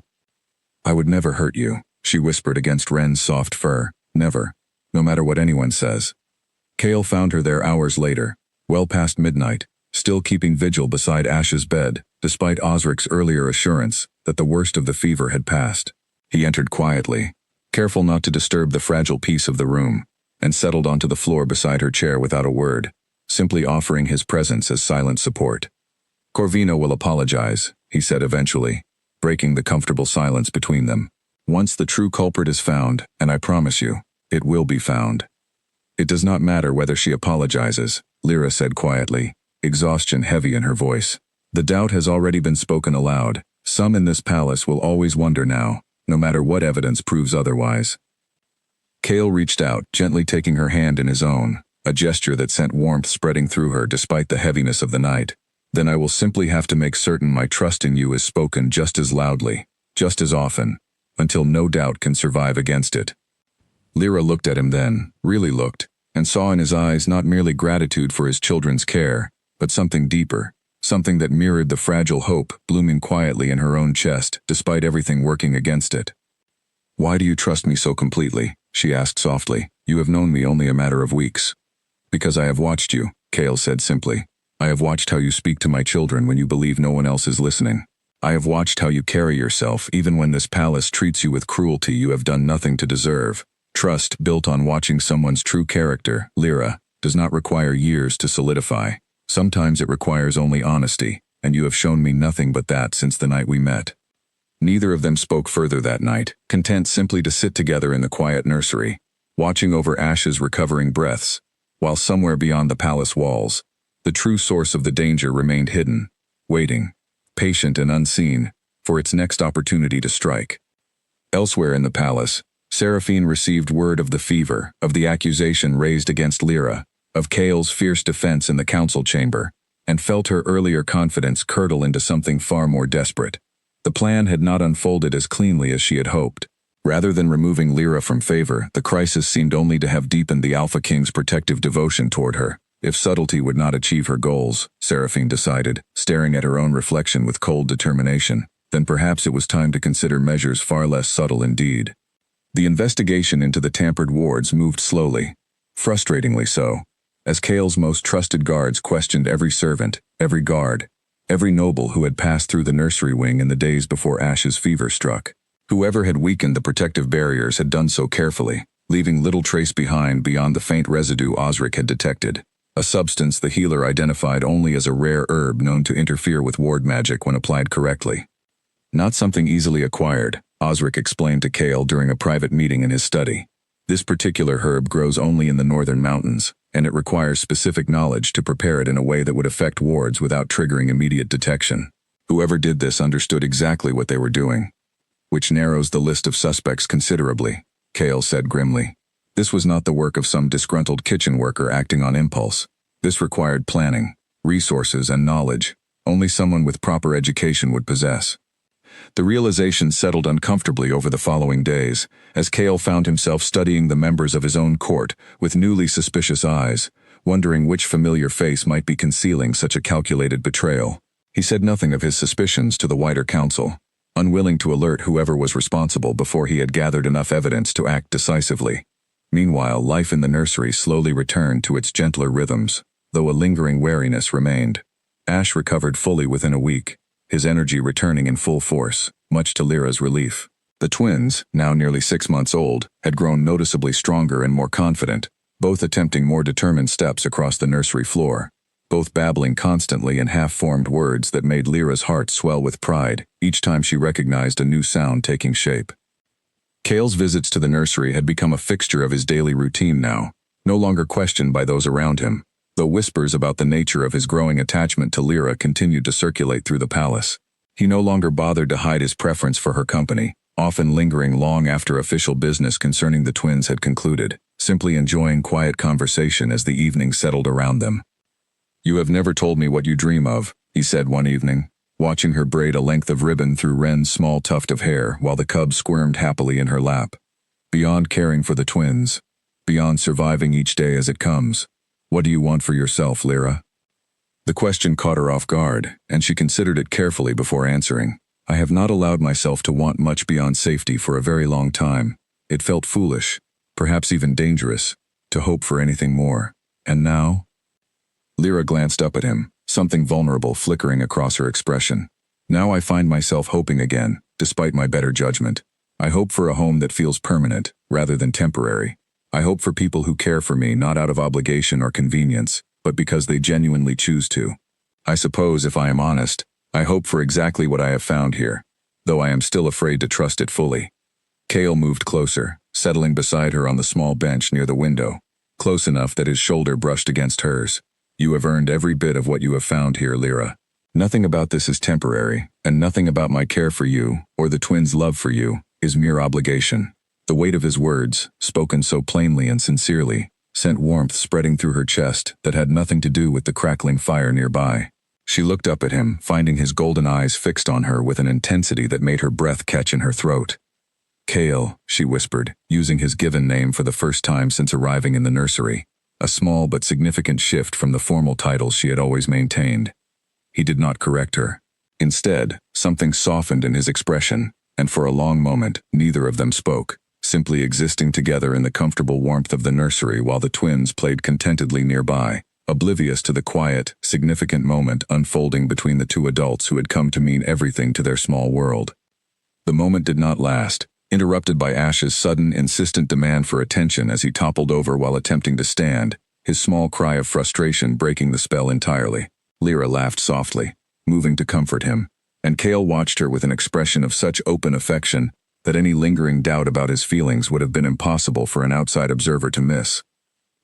I would never hurt you, she whispered against Wren's soft fur. Never. No matter what anyone says. Cale found her there hours later, well past midnight, still keeping vigil beside Ash's bed, despite Osric's earlier assurance that the worst of the fever had passed. He entered quietly, careful not to disturb the fragile peace of the room, and settled onto the floor beside her chair without a word, simply offering his presence as silent support. Corvina will apologize, he said eventually, breaking the comfortable silence between them. Once the true culprit is found, and I promise you, it will be found. It does not matter whether she apologizes, Lyra said quietly, exhaustion heavy in her voice. The doubt has already been spoken aloud. Some in this palace will always wonder now, no matter what evidence proves otherwise. Cale reached out, gently taking her hand in his own, a gesture that sent warmth spreading through her despite the heaviness of the night. Then I will simply have to make certain my trust in you is spoken just as loudly, just as often, until no doubt can survive against it. Lyra looked at him then, really looked, and saw in his eyes not merely gratitude for his children's care, but something deeper, something that mirrored the fragile hope blooming quietly in her own chest despite everything working against it. Why do you trust me so completely? She asked softly. You have known me only a matter of weeks. Because I have watched you, Cale said simply. I have watched how you speak to my children when you believe no one else is listening. I have watched how you carry yourself even when this palace treats you with cruelty you have done nothing to deserve. Trust built on watching someone's true character, Lyra, does not require years to solidify. Sometimes it requires only honesty, and you have shown me nothing but that since the night we met. Neither of them spoke further that night, content simply to sit together in the quiet nursery, watching over Ash's recovering breaths, while somewhere beyond the palace walls, the true source of the danger remained hidden, waiting, patient and unseen, for its next opportunity to strike. Elsewhere in the palace, Seraphine received word of the fever, of the accusation raised against Lyra, of Cale's fierce defense in the council chamber, and felt her earlier confidence curdle into something far more desperate. The plan had not unfolded as cleanly as she had hoped. Rather than removing Lyra from favor, the crisis seemed only to have deepened the Alpha King's protective devotion toward her. If subtlety would not achieve her goals, Seraphine decided, staring at her own reflection with cold determination, then perhaps it was time to consider measures far less subtle indeed. The investigation into the tampered wards moved slowly, frustratingly so, as Cale's most trusted guards questioned every servant, every guard, every noble who had passed through the nursery wing in the days before Ash's fever struck. Whoever had weakened the protective barriers had done so carefully, leaving little trace behind beyond the faint residue Osric had detected, a substance the healer identified only as a rare herb known to interfere with ward magic when applied correctly. Not something easily acquired, Osric explained to Cale during a private meeting in his study. This particular herb grows only in the northern mountains, and it requires specific knowledge to prepare it in a way that would affect wards without triggering immediate detection. Whoever did this understood exactly what they were doing. Which narrows the list of suspects considerably, Cale said grimly. This was not the work of some disgruntled kitchen worker acting on impulse. This required planning, resources, and knowledge only someone with proper education would possess. The realization settled uncomfortably over the following days, as Cale found himself studying the members of his own court with newly suspicious eyes, wondering which familiar face might be concealing such a calculated betrayal. He said nothing of his suspicions to the wider council, unwilling to alert whoever was responsible before he had gathered enough evidence to act decisively. Meanwhile, life in the nursery slowly returned to its gentler rhythms, though a lingering wariness remained. Ash recovered fully within a week, his energy returning in full force, much to Lyra's relief. The twins, now nearly 6 months old, had grown noticeably stronger and more confident, both attempting more determined steps across the nursery floor, both babbling constantly in half-formed words that made Lyra's heart swell with pride each time she recognized a new sound taking shape. Cale's visits to the nursery had become a fixture of his daily routine now, no longer questioned by those around him, though whispers about the nature of his growing attachment to Lyra continued to circulate through the palace. He no longer bothered to hide his preference for her company, often lingering long after official business concerning the twins had concluded, simply enjoying quiet conversation as the evening settled around them. "You have never told me what you dream of," he said one evening, watching her braid a length of ribbon through Wren's small tuft of hair while the cub squirmed happily in her lap. "Beyond caring for the twins, beyond surviving each day as it comes, what do you want for yourself, Lyra?" The question caught her off guard, and she considered it carefully before answering. "I have not allowed myself to want much beyond safety for a very long time. It felt foolish, perhaps even dangerous, to hope for anything more. And now?" Lyra glanced up at him, something vulnerable flickering across her expression. "Now I find myself hoping again, despite my better judgment. I hope for a home that feels permanent, rather than temporary. I hope for people who care for me not out of obligation or convenience, but because they genuinely choose to. I suppose, if I am honest, I hope for exactly what I have found here, though I am still afraid to trust it fully." Cale moved closer, settling beside her on the small bench near the window, close enough that his shoulder brushed against hers. "You have earned every bit of what you have found here, Lyra. Nothing about this is temporary, and nothing about my care for you, or the twins' love for you, is mere obligation." The weight of his words, spoken so plainly and sincerely, sent warmth spreading through her chest that had nothing to do with the crackling fire nearby. She looked up at him, finding his golden eyes fixed on her with an intensity that made her breath catch in her throat. "Cale," she whispered, using his given name for the first time since arriving in the nursery, a small but significant shift from the formal titles she had always maintained. He did not correct her. Instead, something softened in his expression, and for a long moment, neither of them spoke, simply existing together in the comfortable warmth of the nursery while the twins played contentedly nearby, oblivious to the quiet, significant moment unfolding between the two adults who had come to mean everything to their small world. The moment did not last, interrupted by Ash's sudden, insistent demand for attention as he toppled over while attempting to stand, his small cry of frustration breaking the spell entirely. Lyra laughed softly, moving to comfort him, and Cale watched her with an expression of such open affection that any lingering doubt about his feelings would have been impossible for an outside observer to miss.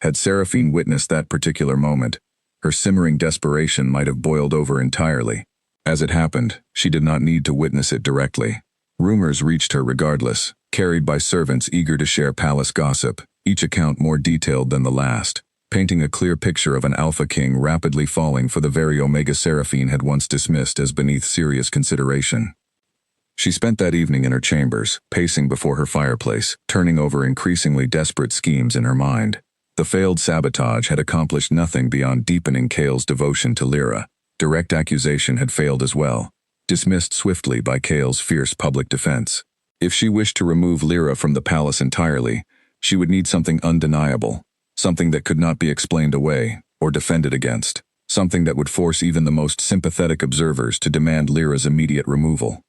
Had Seraphine witnessed that particular moment, her simmering desperation might have boiled over entirely. As it happened, she did not need to witness it directly. Rumors reached her regardless, carried by servants eager to share palace gossip, each account more detailed than the last, painting a clear picture of an Alpha King rapidly falling for the very Omega Seraphine had once dismissed as beneath serious consideration. She spent that evening in her chambers, pacing before her fireplace, turning over increasingly desperate schemes in her mind. The failed sabotage had accomplished nothing beyond deepening Cale's devotion to Lyra. Direct accusation had failed as well, dismissed swiftly by Cale's fierce public defense. If she wished to remove Lyra from the palace entirely, she would need something undeniable, something that could not be explained away or defended against, something that would force even the most sympathetic observers to demand Lyra's immediate removal.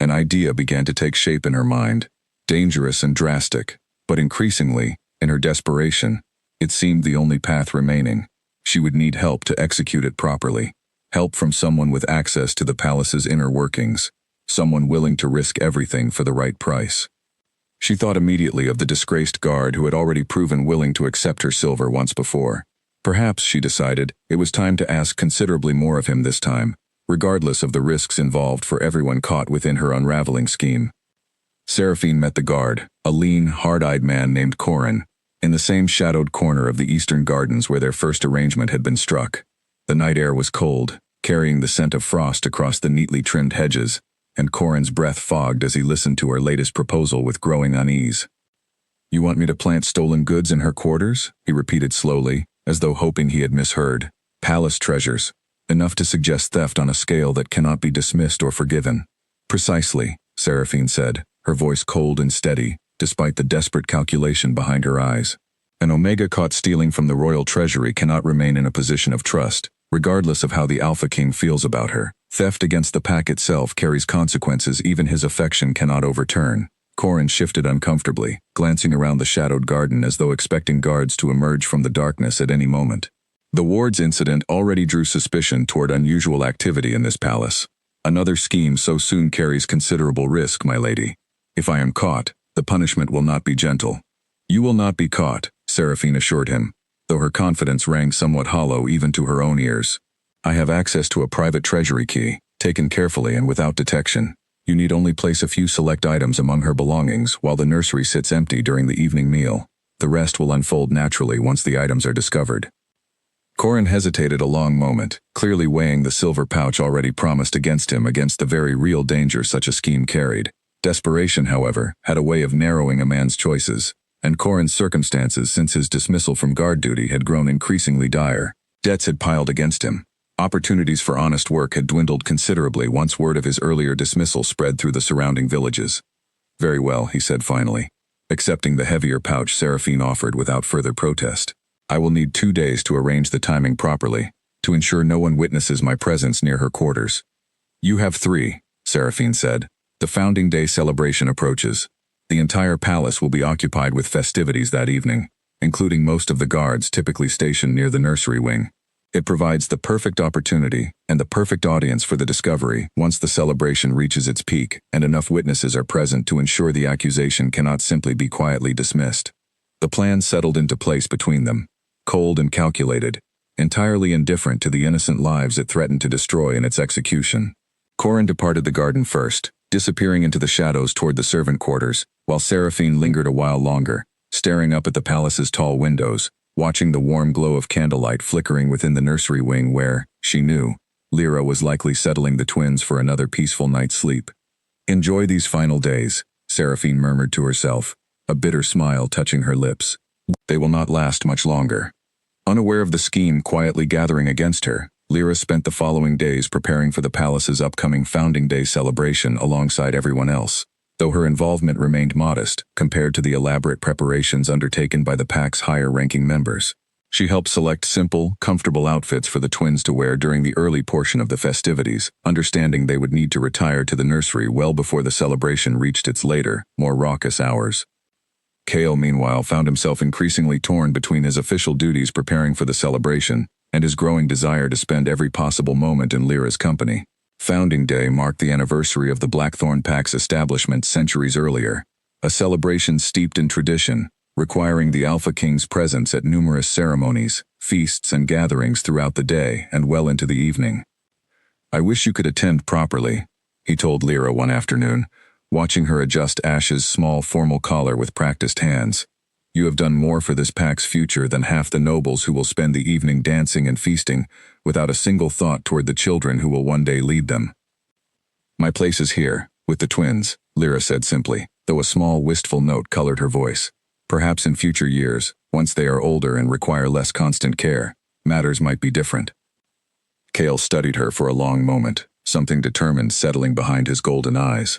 An idea began to take shape in her mind, dangerous and drastic, but increasingly, in her desperation, it seemed the only path remaining. She would need help to execute it properly, help from someone with access to the palace's inner workings, someone willing to risk everything for the right price. She thought immediately of the disgraced guard who had already proven willing to accept her silver once before. Perhaps, she decided, it was time to ask considerably more of him this time, regardless of the risks involved for everyone caught within her unraveling scheme. Seraphine met the guard, a lean, hard-eyed man named Corin, in the same shadowed corner of the eastern gardens where their first arrangement had been struck. The night air was cold, carrying the scent of frost across the neatly trimmed hedges, and Corin's breath fogged as he listened to her latest proposal with growing unease. "You want me to plant stolen goods in her quarters?" he repeated slowly, as though hoping he had misheard. "Palace treasures. Enough to suggest theft on a scale that cannot be dismissed or forgiven." "Precisely," Seraphine said, her voice cold and steady, despite the desperate calculation behind her eyes. "An Omega caught stealing from the royal treasury cannot remain in a position of trust, regardless of how the Alpha King feels about her. Theft against the pack itself carries consequences even his affection cannot overturn." Corin shifted uncomfortably, glancing around the shadowed garden as though expecting guards to emerge from the darkness at any moment. The wards incident already drew suspicion toward unusual activity in this palace. "Another scheme so soon carries considerable risk, my lady. If I am caught, the punishment will not be gentle." "You will not be caught," Seraphine assured him, though her confidence rang somewhat hollow even to her own ears. "I have access to a private treasury key, taken carefully and without detection. You need only place a few select items among her belongings while the nursery sits empty during the evening meal. The rest will unfold naturally once the items are discovered." Corin hesitated a long moment, clearly weighing the silver pouch already promised against him against the very real danger such a scheme carried. Desperation, however, had a way of narrowing a man's choices, and Corin's circumstances since his dismissal from guard duty had grown increasingly dire. Debts had piled against him. Opportunities for honest work had dwindled considerably once word of his earlier dismissal spread through the surrounding villages. "Very well," he said finally, accepting the heavier pouch Seraphine offered without further protest. "I will need 2 days to arrange the timing properly, to ensure no one witnesses my presence near her quarters." "You have 3, Seraphine said. "The Founding Day celebration approaches. The entire palace will be occupied with festivities that evening, including most of the guards typically stationed near the nursery wing. It provides the perfect opportunity and the perfect audience for the discovery once the celebration reaches its peak and enough witnesses are present to ensure the accusation cannot simply be quietly dismissed." The plan settled into place between them, cold and calculated, entirely indifferent to the innocent lives it threatened to destroy in its execution. Corin departed the garden first, disappearing into the shadows toward the servant quarters, while Seraphine lingered a while longer, staring up at the palace's tall windows, watching the warm glow of candlelight flickering within the nursery wing where, she knew, Lyra was likely settling the twins for another peaceful night's sleep. "Enjoy these final days," Seraphine murmured to herself, a bitter smile touching her lips. "They will not last much longer." Unaware of the scheme quietly gathering against her, Lyra spent the following days preparing for the palace's upcoming Founding Day celebration alongside everyone else, though her involvement remained modest compared to the elaborate preparations undertaken by the pack's higher-ranking members. She helped select simple, comfortable outfits for the twins to wear during the early portion of the festivities, understanding they would need to retire to the nursery well before the celebration reached its later, more raucous hours. Kale, meanwhile, found himself increasingly torn between his official duties preparing for the celebration and his growing desire to spend every possible moment in Lyra's company. Founding Day marked the anniversary of the Blackthorn Pack's establishment centuries earlier, a celebration steeped in tradition, requiring the Alpha King's presence at numerous ceremonies, feasts and gatherings throughout the day and well into the evening. "I wish you could attend properly," he told Lyra one afternoon, watching her adjust Ash's small formal collar with practiced hands. "You have done more for this pack's future than half the nobles who will spend the evening dancing and feasting, without a single thought toward the children who will one day lead them." "My place is here, with the twins," Lyra said simply, though a small wistful note colored her voice. "Perhaps in future years, once they are older and require less constant care, matters might be different." Kale studied her for a long moment, something determined settling behind his golden eyes.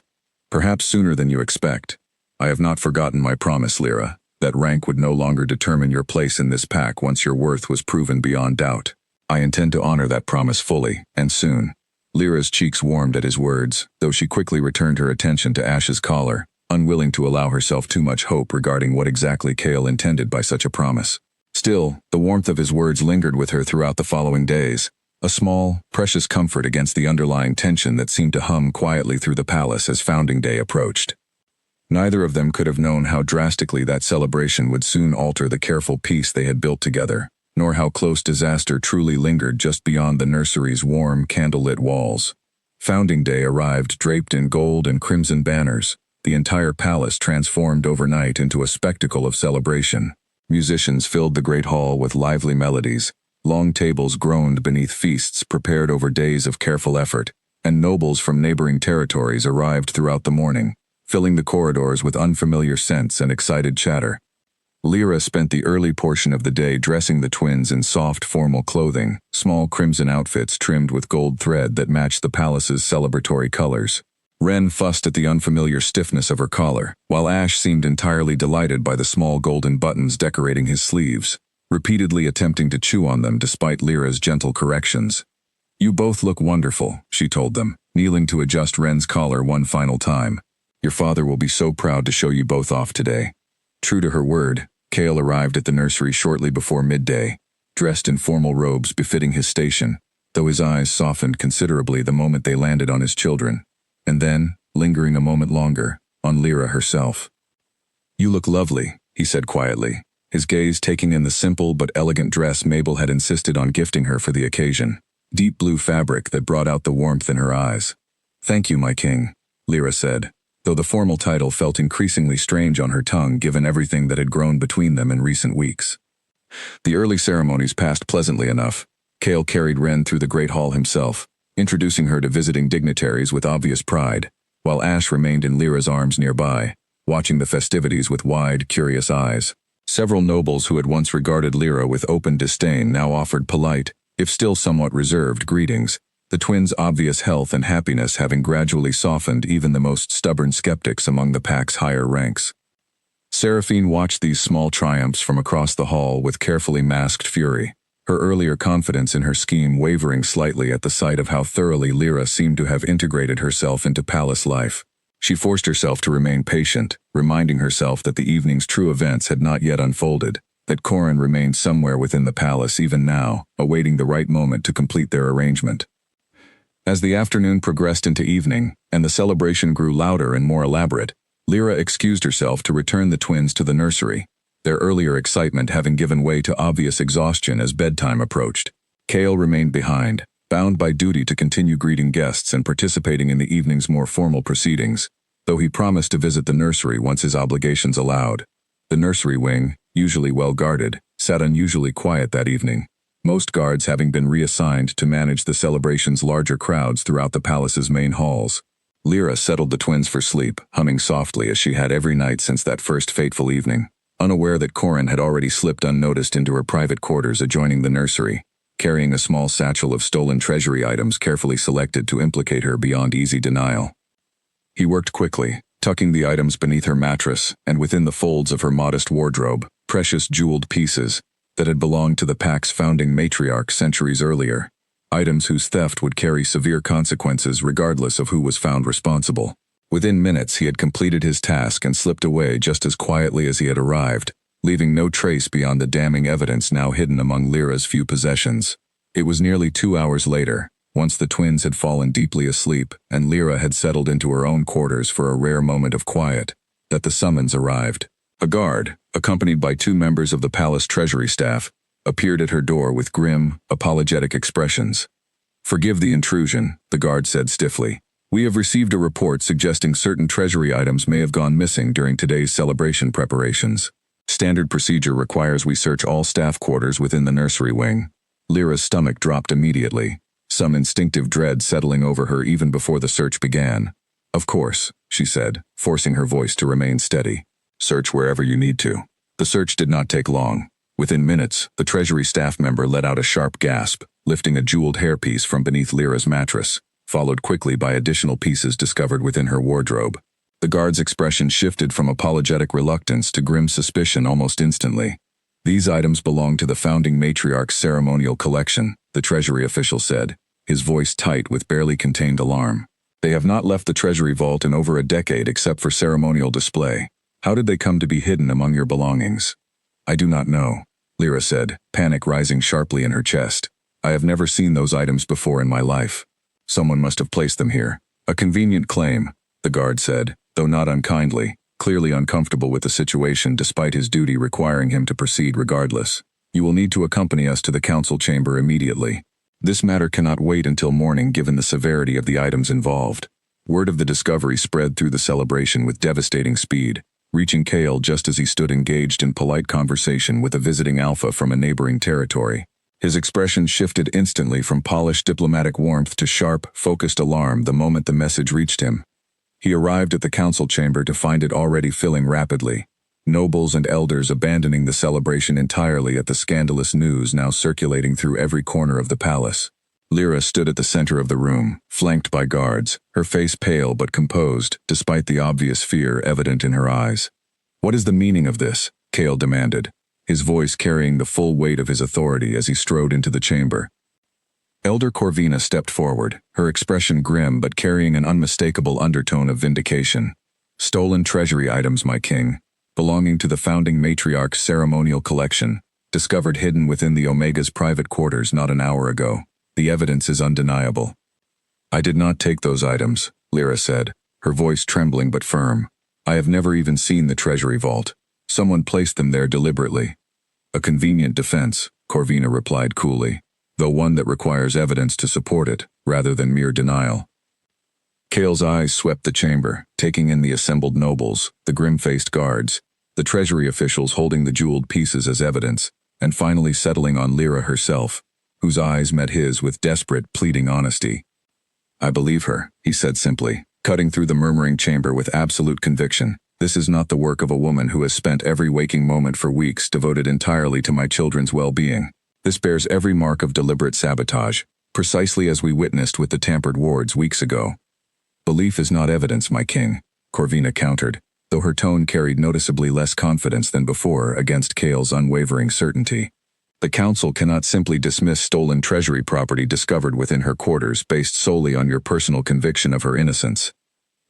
"Perhaps sooner than you expect. I have not forgotten my promise, Lyra, that rank would no longer determine your place in this pack once your worth was proven beyond doubt. I intend to honor that promise fully, and soon." Lyra's cheeks warmed at his words, though she quickly returned her attention to Ash's collar, unwilling to allow herself too much hope regarding what exactly Kale intended by such a promise. Still, the warmth of his words lingered with her throughout the following days, a small, precious comfort against the underlying tension that seemed to hum quietly through the palace as Founding Day approached. Neither of them could have known how drastically that celebration would soon alter the careful peace they had built together, nor how close disaster truly lingered just beyond the nursery's warm, candlelit walls. Founding Day arrived draped in gold and crimson banners, the entire palace transformed overnight into a spectacle of celebration. Musicians filled the great hall with lively melodies, long tables groaned beneath feasts prepared over days of careful effort, and nobles from neighboring territories arrived throughout the morning, filling the corridors with unfamiliar scents and excited chatter. Lyra spent the early portion of the day dressing the twins in soft, formal clothing, small crimson outfits trimmed with gold thread that matched the palace's celebratory colors. Ren fussed at the unfamiliar stiffness of her collar, while Ash seemed entirely delighted by the small golden buttons decorating his sleeves, repeatedly attempting to chew on them despite Lyra's gentle corrections. "You both look wonderful," she told them, kneeling to adjust Ren's collar one final time. "Your father will be so proud to show you both off today." True to her word, Kale arrived at the nursery shortly before midday, dressed in formal robes befitting his station, though his eyes softened considerably the moment they landed on his children, and then, lingering a moment longer, on Lyra herself. "You look lovely," he said quietly, his gaze taking in the simple but elegant dress Mabel had insisted on gifting her for the occasion, deep blue fabric that brought out the warmth in her eyes. "Thank you, my king," Lyra said, though the formal title felt increasingly strange on her tongue given everything that had grown between them in recent weeks. The early ceremonies passed pleasantly enough. Kale carried Ren through the Great Hall himself, introducing her to visiting dignitaries with obvious pride, while Ash remained in Lyra's arms nearby, watching the festivities with wide, curious eyes. Several nobles who had once regarded Lyra with open disdain now offered polite, if still somewhat reserved, greetings, the twins' obvious health and happiness having gradually softened even the most stubborn skeptics among the pack's higher ranks. Seraphine watched these small triumphs from across the hall with carefully masked fury, her earlier confidence in her scheme wavering slightly at the sight of how thoroughly Lyra seemed to have integrated herself into palace life. She forced herself to remain patient, reminding herself that the evening's true events had not yet unfolded, that Corin remained somewhere within the palace even now, awaiting the right moment to complete their arrangement. As the afternoon progressed into evening, and the celebration grew louder and more elaborate, Lyra excused herself to return the twins to the nursery, their earlier excitement having given way to obvious exhaustion as bedtime approached. Kale remained behind, bound by duty to continue greeting guests and participating in the evening's more formal proceedings, though he promised to visit the nursery once his obligations allowed. The nursery wing, usually well guarded, sat unusually quiet that evening, most guards having been reassigned to manage the celebration's larger crowds throughout the palace's main halls. Lyra settled the twins for sleep, humming softly as she had every night since that first fateful evening, unaware that Corin had already slipped unnoticed into her private quarters adjoining the nursery, carrying a small satchel of stolen treasury items carefully selected to implicate her beyond easy denial. He worked quickly, tucking the items beneath her mattress and within the folds of her modest wardrobe, precious jeweled pieces that had belonged to the pack's founding matriarch centuries earlier, items whose theft would carry severe consequences regardless of who was found responsible. Within minutes he had completed his task and slipped away just as quietly as he had arrived, leaving no trace beyond the damning evidence now hidden among Lyra's few possessions. It was nearly 2 hours later, once the twins had fallen deeply asleep and Lyra had settled into her own quarters for a rare moment of quiet, that the summons arrived. A guard, accompanied by 2 members of the palace treasury staff, appeared at her door with grim, apologetic expressions. "Forgive the intrusion," the guard said stiffly. "We have received a report suggesting certain treasury items may have gone missing during today's celebration preparations. Standard procedure requires we search all staff quarters within the nursery wing." Lyra's stomach dropped immediately, some instinctive dread settling over her even before the search began. "Of course," she said, forcing her voice to remain steady. "Search wherever you need to." The search did not take long. Within minutes, the treasury staff member let out a sharp gasp, lifting a jeweled hairpiece from beneath Lyra's mattress, followed quickly by additional pieces discovered within her wardrobe. The guard's expression shifted from apologetic reluctance to grim suspicion almost instantly. "These items belong to the founding matriarch's ceremonial collection," the treasury official said, his voice tight with barely contained alarm. "They have not left the treasury vault in over a decade except for ceremonial display. How did they come to be hidden among your belongings?" "I do not know," Lyra said, panic rising sharply in her chest. "I have never seen those items before in my life. Someone must have placed them here." "A convenient claim," the guard said, though not unkindly, clearly uncomfortable with the situation despite his duty requiring him to proceed regardless. "You will need to accompany us to the council chamber immediately. This matter cannot wait until morning given the severity of the items involved." Word of the discovery spread through the celebration with devastating speed, reaching Kale just as he stood engaged in polite conversation with a visiting alpha from a neighboring territory. His expression shifted instantly from polished diplomatic warmth to sharp, focused alarm the moment the message reached him. He arrived at the council chamber to find it already filling rapidly, nobles and elders abandoning the celebration entirely at the scandalous news now circulating through every corner of the palace. Lyra stood at the center of the room, flanked by guards, her face pale but composed, despite the obvious fear evident in her eyes. "What is the meaning of this?" Cale demanded, his voice carrying the full weight of his authority as he strode into the chamber. Elder Corvina stepped forward, her expression grim but carrying an unmistakable undertone of vindication. "Stolen treasury items, my king, belonging to the founding matriarch's ceremonial collection, discovered hidden within the Omega's private quarters not an hour ago. The evidence is undeniable." "I did not take those items," Lyra said, her voice trembling but firm. "I have never even seen the treasury vault. Someone placed them there deliberately." "A convenient defense," Corvina replied coolly, "though one that requires evidence to support it, rather than mere denial." Cale's eyes swept the chamber, taking in the assembled nobles, the grim-faced guards, the treasury officials holding the jeweled pieces as evidence, and finally settling on Lyra herself, whose eyes met his with desperate, pleading honesty. "I believe her," he said simply, cutting through the murmuring chamber with absolute conviction. "This is not the work of a woman who has spent every waking moment for weeks devoted entirely to my children's well-being. This bears every mark of deliberate sabotage, precisely as we witnessed with the tampered wards weeks ago." "Belief is not evidence, my king," Corvina countered, though her tone carried noticeably less confidence than before against Cale's unwavering certainty. "The council cannot simply dismiss stolen treasury property discovered within her quarters based solely on your personal conviction of her innocence."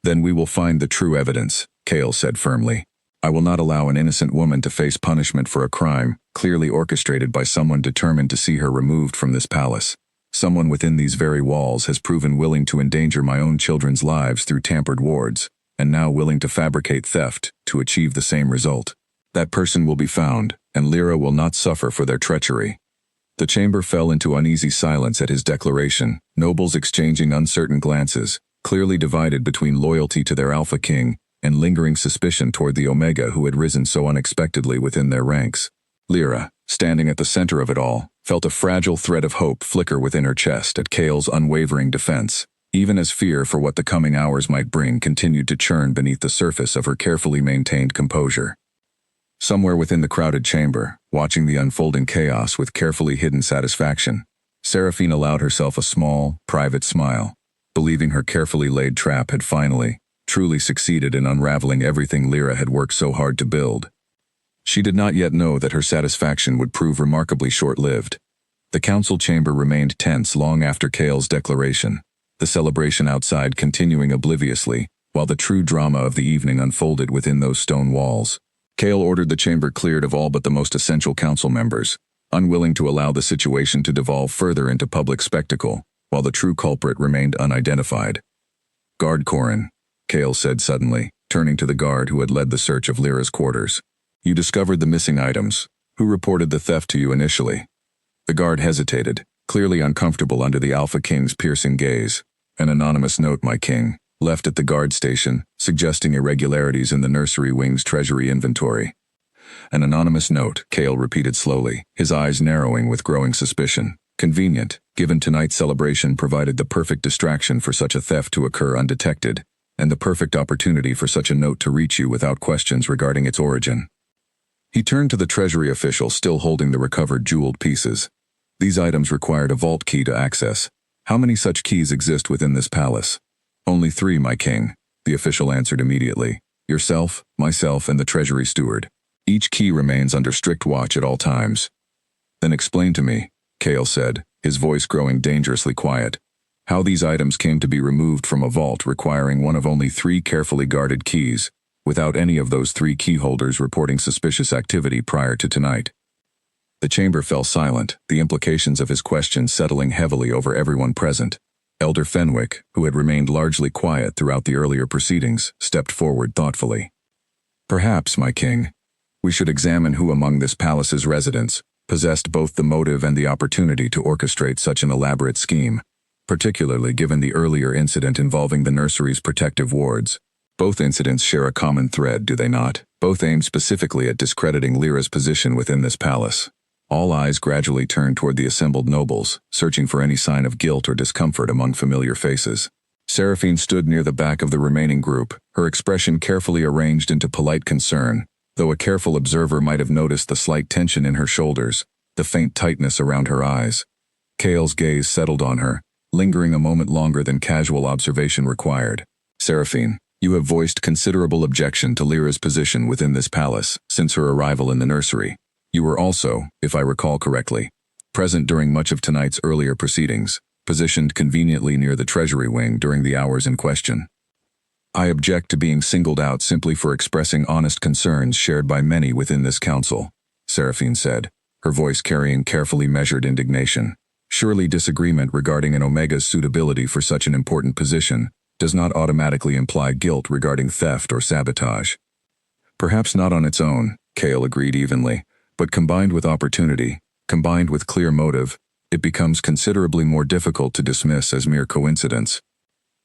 "Then we will find the true evidence," Cale said firmly. "I will not allow an innocent woman to face punishment for a crime clearly orchestrated by someone determined to see her removed from this palace. Someone within these very walls has proven willing to endanger my own children's lives through tampered wards, and now willing to fabricate theft to achieve the same result. That person will be found, and Lyra will not suffer for their treachery." The chamber fell into uneasy silence at his declaration, nobles exchanging uncertain glances, clearly divided between loyalty to their Alpha King and lingering suspicion toward the Omega who had risen so unexpectedly within their ranks. Lyra, standing at the center of it all, felt a fragile thread of hope flicker within her chest at Cale's unwavering defense, even as fear for what the coming hours might bring continued to churn beneath the surface of her carefully maintained composure. Somewhere within the crowded chamber, watching the unfolding chaos with carefully hidden satisfaction, Seraphine allowed herself a small, private smile, believing her carefully laid trap had finally, truly succeeded in unraveling everything Lyra had worked so hard to build. She did not yet know that her satisfaction would prove remarkably short-lived. The council chamber remained tense long after Cale's declaration, the celebration outside continuing obliviously, while the true drama of the evening unfolded within those stone walls. Cale ordered the chamber cleared of all but the most essential council members, unwilling to allow the situation to devolve further into public spectacle, while the true culprit remained unidentified. "Guard Corin," Cale said suddenly, turning to the guard who had led the search of Lyra's quarters. "You discovered the missing items. Who reported the theft to you initially?" The guard hesitated, clearly uncomfortable under the Alpha King's piercing gaze. "An anonymous note, my king, left at the guard station, suggesting irregularities in the nursery wing's treasury inventory." "An anonymous note," Cale repeated slowly, his eyes narrowing with growing suspicion. "Convenient, given tonight's celebration provided the perfect distraction for such a theft to occur undetected, and the perfect opportunity for such a note to reach you without questions regarding its origin." He turned to the treasury official still holding the recovered jeweled pieces. "These items required a vault key to access. How many such keys exist within this palace?" "Only 3, my king," the official answered immediately. "Yourself, myself, and the treasury steward. Each key remains under strict watch at all times." "Then explain to me," Cale said, his voice growing dangerously quiet, "how these items came to be removed from a vault requiring one of only 3 carefully guarded keys, without any of those 3 key holders reporting suspicious activity prior to tonight." The chamber fell silent, the implications of his question settling heavily over everyone present. Elder Fenwick, who had remained largely quiet throughout the earlier proceedings, stepped forward thoughtfully. "Perhaps, my king, we should examine who among this palace's residents possessed both the motive and the opportunity to orchestrate such an elaborate scheme, particularly given the earlier incident involving the nursery's protective wards. Both incidents share a common thread, do they not? Both aim specifically at discrediting Lyra's position within this palace. All eyes gradually turned toward the assembled nobles, searching for any sign of guilt or discomfort among familiar faces. Seraphine stood near the back of the remaining group, her expression carefully arranged into polite concern, though a careful observer might have noticed the slight tension in her shoulders, the faint tightness around her eyes. Kael's gaze settled on her, lingering a moment longer than casual observation required. Seraphine, you have voiced considerable objection to Lyra's position within this palace since her arrival in the nursery. You were also, if I recall correctly, present during much of tonight's earlier proceedings, positioned conveniently near the treasury wing during the hours in question. I object to being singled out simply for expressing honest concerns shared by many within this council, Seraphine said, her voice carrying carefully measured indignation. Surely disagreement regarding an Omega's suitability for such an important position does not automatically imply guilt regarding theft or sabotage. Perhaps not on its own, Kael agreed evenly, but combined with opportunity, combined with clear motive, it becomes considerably more difficult to dismiss as mere coincidence.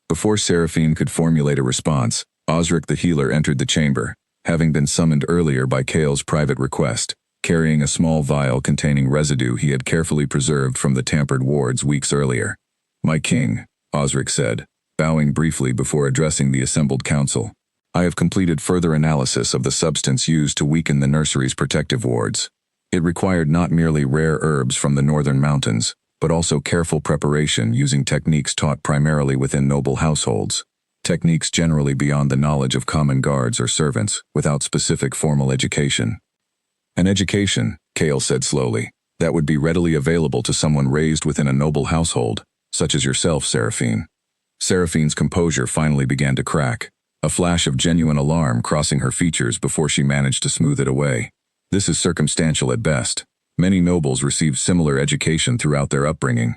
Before Seraphine could formulate a response, Osric the healer entered the chamber, having been summoned earlier by Kael's private request, carrying a small vial containing residue he had carefully preserved from the tampered wards weeks earlier. My king, Osric said, bowing briefly before addressing the assembled council. I have completed further analysis of the substance used to weaken the nursery's protective wards. It required not merely rare herbs from the northern mountains, but also careful preparation using techniques taught primarily within noble households, techniques generally beyond the knowledge of common guards or servants, without specific formal education. An education, Kael said slowly, that would be readily available to someone raised within a noble household, such as yourself, Seraphine. Seraphine's composure finally began to crack, a flash of genuine alarm crossing her features before she managed to smooth it away. This is circumstantial at best. Many nobles received similar education throughout their upbringing.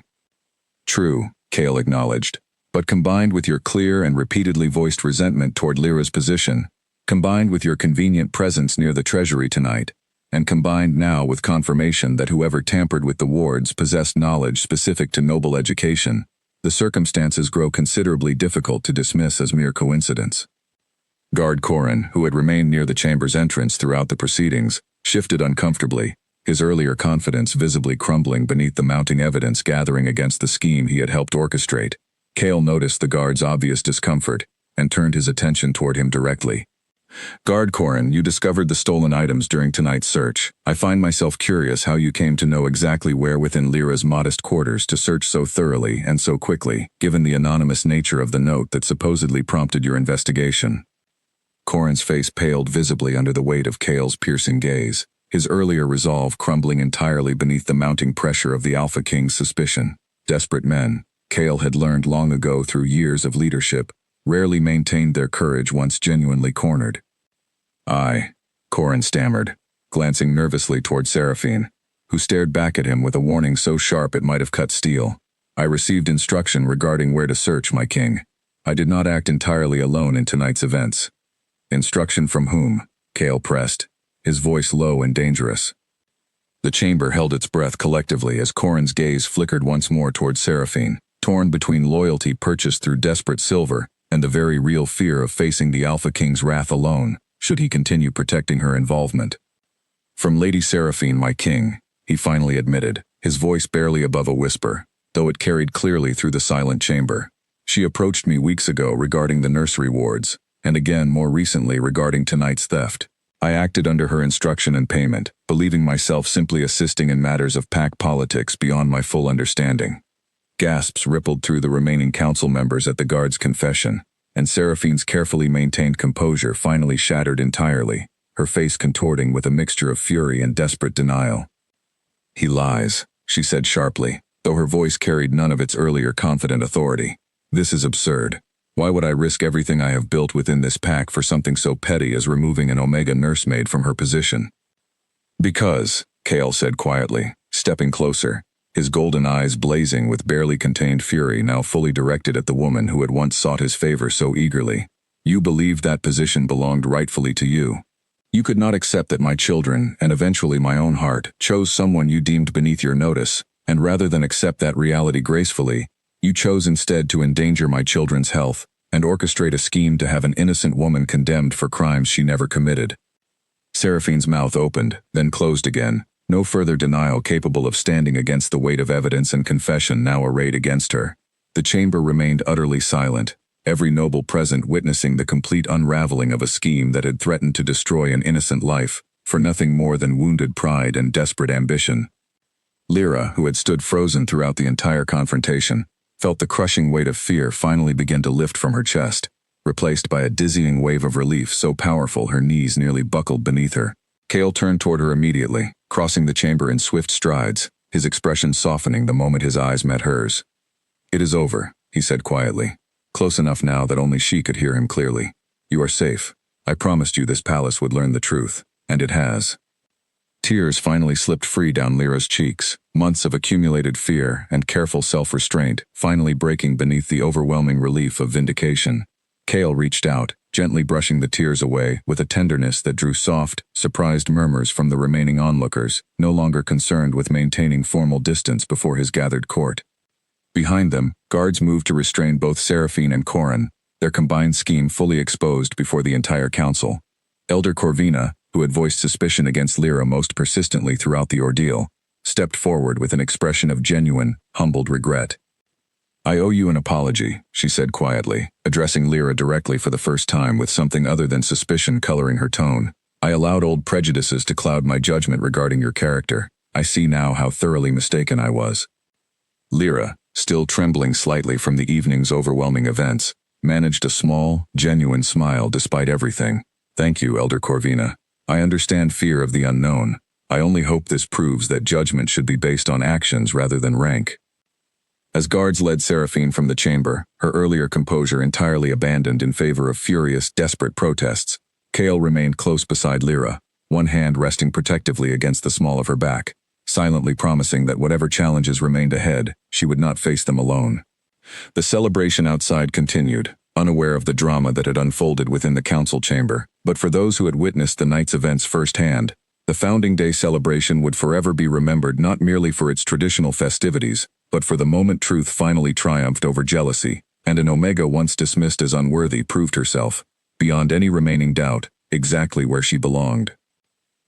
True, Kael acknowledged, but combined with your clear and repeatedly voiced resentment toward Lyra's position, combined with your convenient presence near the treasury tonight, and combined now with confirmation that whoever tampered with the wards possessed knowledge specific to noble education, the circumstances grow considerably difficult to dismiss as mere coincidence. Guard Corin, who had remained near the chamber's entrance throughout the proceedings, shifted uncomfortably, his earlier confidence visibly crumbling beneath the mounting evidence gathering against the scheme he had helped orchestrate. Kael noticed the guard's obvious discomfort and turned his attention toward him directly. Guard Corin, you discovered the stolen items during tonight's search. I find myself curious how you came to know exactly where within Lyra's modest quarters to search so thoroughly and so quickly, given the anonymous nature of the note that supposedly prompted your investigation. Corin's face paled visibly under the weight of Kael's piercing gaze, his earlier resolve crumbling entirely beneath the mounting pressure of the Alpha King's suspicion. Desperate men, Kael had learned long ago through years of leadership, rarely maintained their courage once genuinely cornered. Corin stammered, glancing nervously toward Seraphine, who stared back at him with a warning so sharp it might have cut steel. I received instruction regarding where to search, my king. I did not act entirely alone in tonight's events. Instruction from whom? Kael pressed, his voice low and dangerous. The chamber held its breath collectively as Corin's gaze flickered once more toward Seraphine, torn between loyalty purchased through desperate silver and the very real fear of facing the Alpha King's wrath alone, should he continue protecting her involvement. From Lady Seraphine, my king, he finally admitted, his voice barely above a whisper, though it carried clearly through the silent chamber. She approached me weeks ago regarding the nursery wards, and again more recently regarding tonight's theft. I acted under her instruction and payment, believing myself simply assisting in matters of pack politics beyond my full understanding. Gasps rippled through the remaining council members at the guard's confession, and Seraphine's carefully maintained composure finally shattered entirely, her face contorting with a mixture of fury and desperate denial. He lies, she said sharply, though her voice carried none of its earlier confident authority. This is absurd. Why would I risk everything I have built within this pack for something so petty as removing an Omega nursemaid from her position? Because, Kael said quietly, stepping closer, his golden eyes blazing with barely contained fury now fully directed at the woman who had once sought his favor so eagerly. You believed that position belonged rightfully to you. You could not accept that my children, and eventually my own heart, chose someone you deemed beneath your notice, and rather than accept that reality gracefully, you chose instead to endanger my children's health and orchestrate a scheme to have an innocent woman condemned for crimes she never committed. Seraphine's mouth opened, then closed again, No further denial capable of standing against the weight of evidence and confession now arrayed against her. The chamber remained utterly silent, every noble present witnessing the complete unraveling of a scheme that had threatened to destroy an innocent life, for nothing more than wounded pride and desperate ambition. Lyra, who had stood frozen throughout the entire confrontation, felt the crushing weight of fear finally begin to lift from her chest, replaced by a dizzying wave of relief so powerful her knees nearly buckled beneath her. Cale turned toward her immediately, crossing the chamber in swift strides, his expression softening the moment his eyes met hers. "It is over," he said quietly, close enough now that only she could hear him clearly. "You are safe. I promised you this palace would learn the truth, and it has." Tears finally slipped free down Lyra's cheeks, months of accumulated fear and careful self-restraint finally breaking beneath the overwhelming relief of vindication. Cale reached out, gently brushing the tears away with a tenderness that drew soft, surprised murmurs from the remaining onlookers, no longer concerned with maintaining formal distance before his gathered court. Behind them, guards moved to restrain both Seraphine and Corin, their combined scheme fully exposed before the entire council. Elder Corvina, who had voiced suspicion against Lyra most persistently throughout the ordeal, stepped forward with an expression of genuine, humbled regret. "I owe you an apology," she said quietly, addressing Lyra directly for the first time with something other than suspicion coloring her tone. "I allowed old prejudices to cloud my judgment regarding your character. I see now how thoroughly mistaken I was." Lyra, still trembling slightly from the evening's overwhelming events, managed a small, genuine smile despite everything. "Thank you, Elder Corvina. I understand fear of the unknown. I only hope this proves that judgment should be based on actions rather than rank." As guards led Seraphine from the chamber, her earlier composure entirely abandoned in favor of furious, desperate protests, Cale remained close beside Lyra, one hand resting protectively against the small of her back, silently promising that whatever challenges remained ahead, she would not face them alone. The celebration outside continued, unaware of the drama that had unfolded within the council chamber, but for those who had witnessed the night's events firsthand, the Founding Day celebration would forever be remembered not merely for its traditional festivities, but for the moment truth finally triumphed over jealousy, and an Omega once dismissed as unworthy proved herself, beyond any remaining doubt, exactly where she belonged.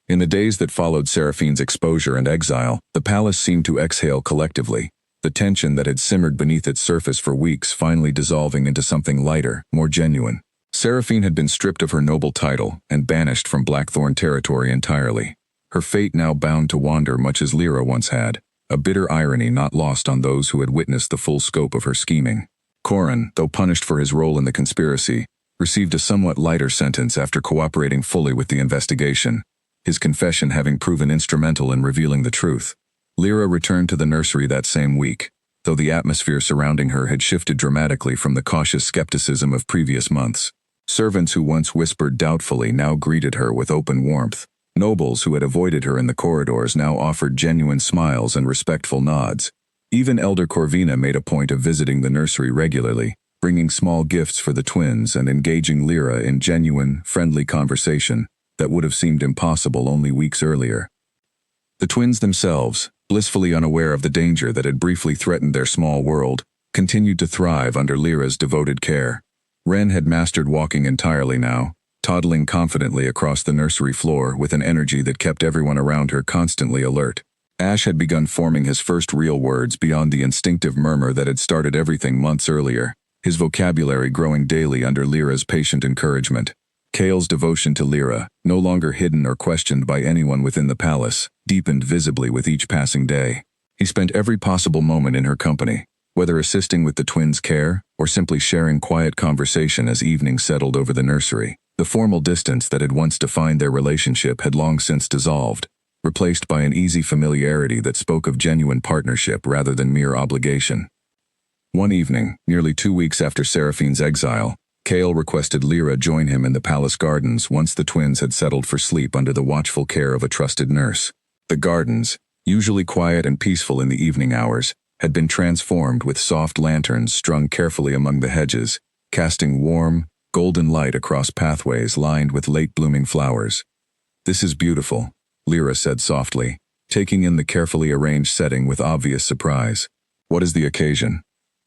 In the days that followed Seraphine's exposure and exile, the palace seemed to exhale collectively, the tension that had simmered beneath its surface for weeks finally dissolving into something lighter, more genuine. Seraphine had been stripped of her noble title and banished from Blackthorn territory entirely, her fate now bound to wander much as Lyra once had, a bitter irony not lost on those who had witnessed the full scope of her scheming. Corin, though punished for his role in the conspiracy, received a somewhat lighter sentence after cooperating fully with the investigation, his confession having proven instrumental in revealing the truth. Lyra returned to the nursery that same week, though the atmosphere surrounding her had shifted dramatically from the cautious skepticism of previous months. Servants who once whispered doubtfully now greeted her with open warmth. Nobles who had avoided her in the corridors now offered genuine smiles and respectful nods. Even Elder Corvina made a point of visiting the nursery regularly, bringing small gifts for the twins and engaging Lyra in genuine, friendly conversation that would have seemed impossible only weeks earlier. The twins themselves, blissfully unaware of the danger that had briefly threatened their small world, continued to thrive under Lyra's devoted care. Ren had mastered walking entirely now, toddling confidently across the nursery floor with an energy that kept everyone around her constantly alert. Ash had begun forming his first real words beyond the instinctive murmur that had started everything months earlier, his vocabulary growing daily under Lyra's patient encouragement. Cale's devotion to Lyra, no longer hidden or questioned by anyone within the palace, deepened visibly with each passing day. He spent every possible moment in her company, whether assisting with the twins' care or simply sharing quiet conversation as evening settled over the nursery. The formal distance that had once defined their relationship had long since dissolved, replaced by an easy familiarity that spoke of genuine partnership rather than mere obligation. One evening, nearly 2 weeks after Seraphine's exile, Cale requested Lyra join him in the palace gardens once the twins had settled for sleep under the watchful care of a trusted nurse. The gardens, usually quiet and peaceful in the evening hours, had been transformed with soft lanterns strung carefully among the hedges, casting warm, golden light across pathways lined with late-blooming flowers. "This is beautiful," Lyra said softly, taking in the carefully arranged setting with obvious surprise. "What is the occasion?"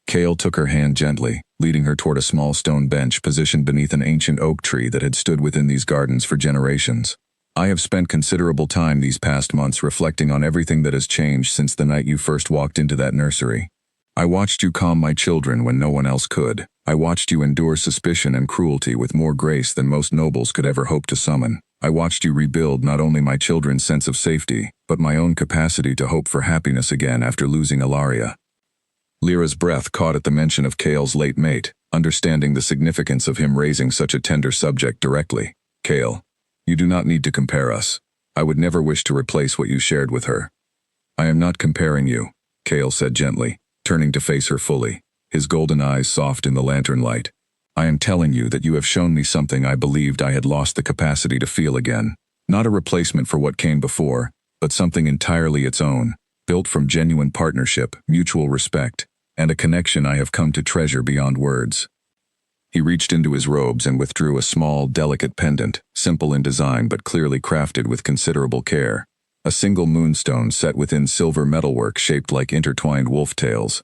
Cale took her hand gently, leading her toward a small stone bench positioned beneath an ancient oak tree that had stood within these gardens for generations. I have spent considerable time these past months reflecting on everything that has changed since the night you first walked into that nursery. I watched you calm my children when no one else could. I watched you endure suspicion and cruelty with more grace than most nobles could ever hope to summon. I watched you rebuild not only my children's sense of safety, but my own capacity to hope for happiness again after losing Ilaria. Lyra's breath caught at the mention of Cale's late mate, understanding the significance of him raising such a tender subject directly. Cale, you do not need to compare us. I would never wish to replace what you shared with her. I am not comparing you, Cale said gently, turning to face her fully, his golden eyes soft in the lantern light. I am telling you that you have shown me something I believed I had lost the capacity to feel again. Not a replacement for what came before, but something entirely its own, built from genuine partnership, mutual respect, and a connection I have come to treasure beyond words. He reached into his robes and withdrew a small, delicate pendant, simple in design but clearly crafted with considerable care. A single moonstone set within silver metalwork shaped like intertwined wolf tails.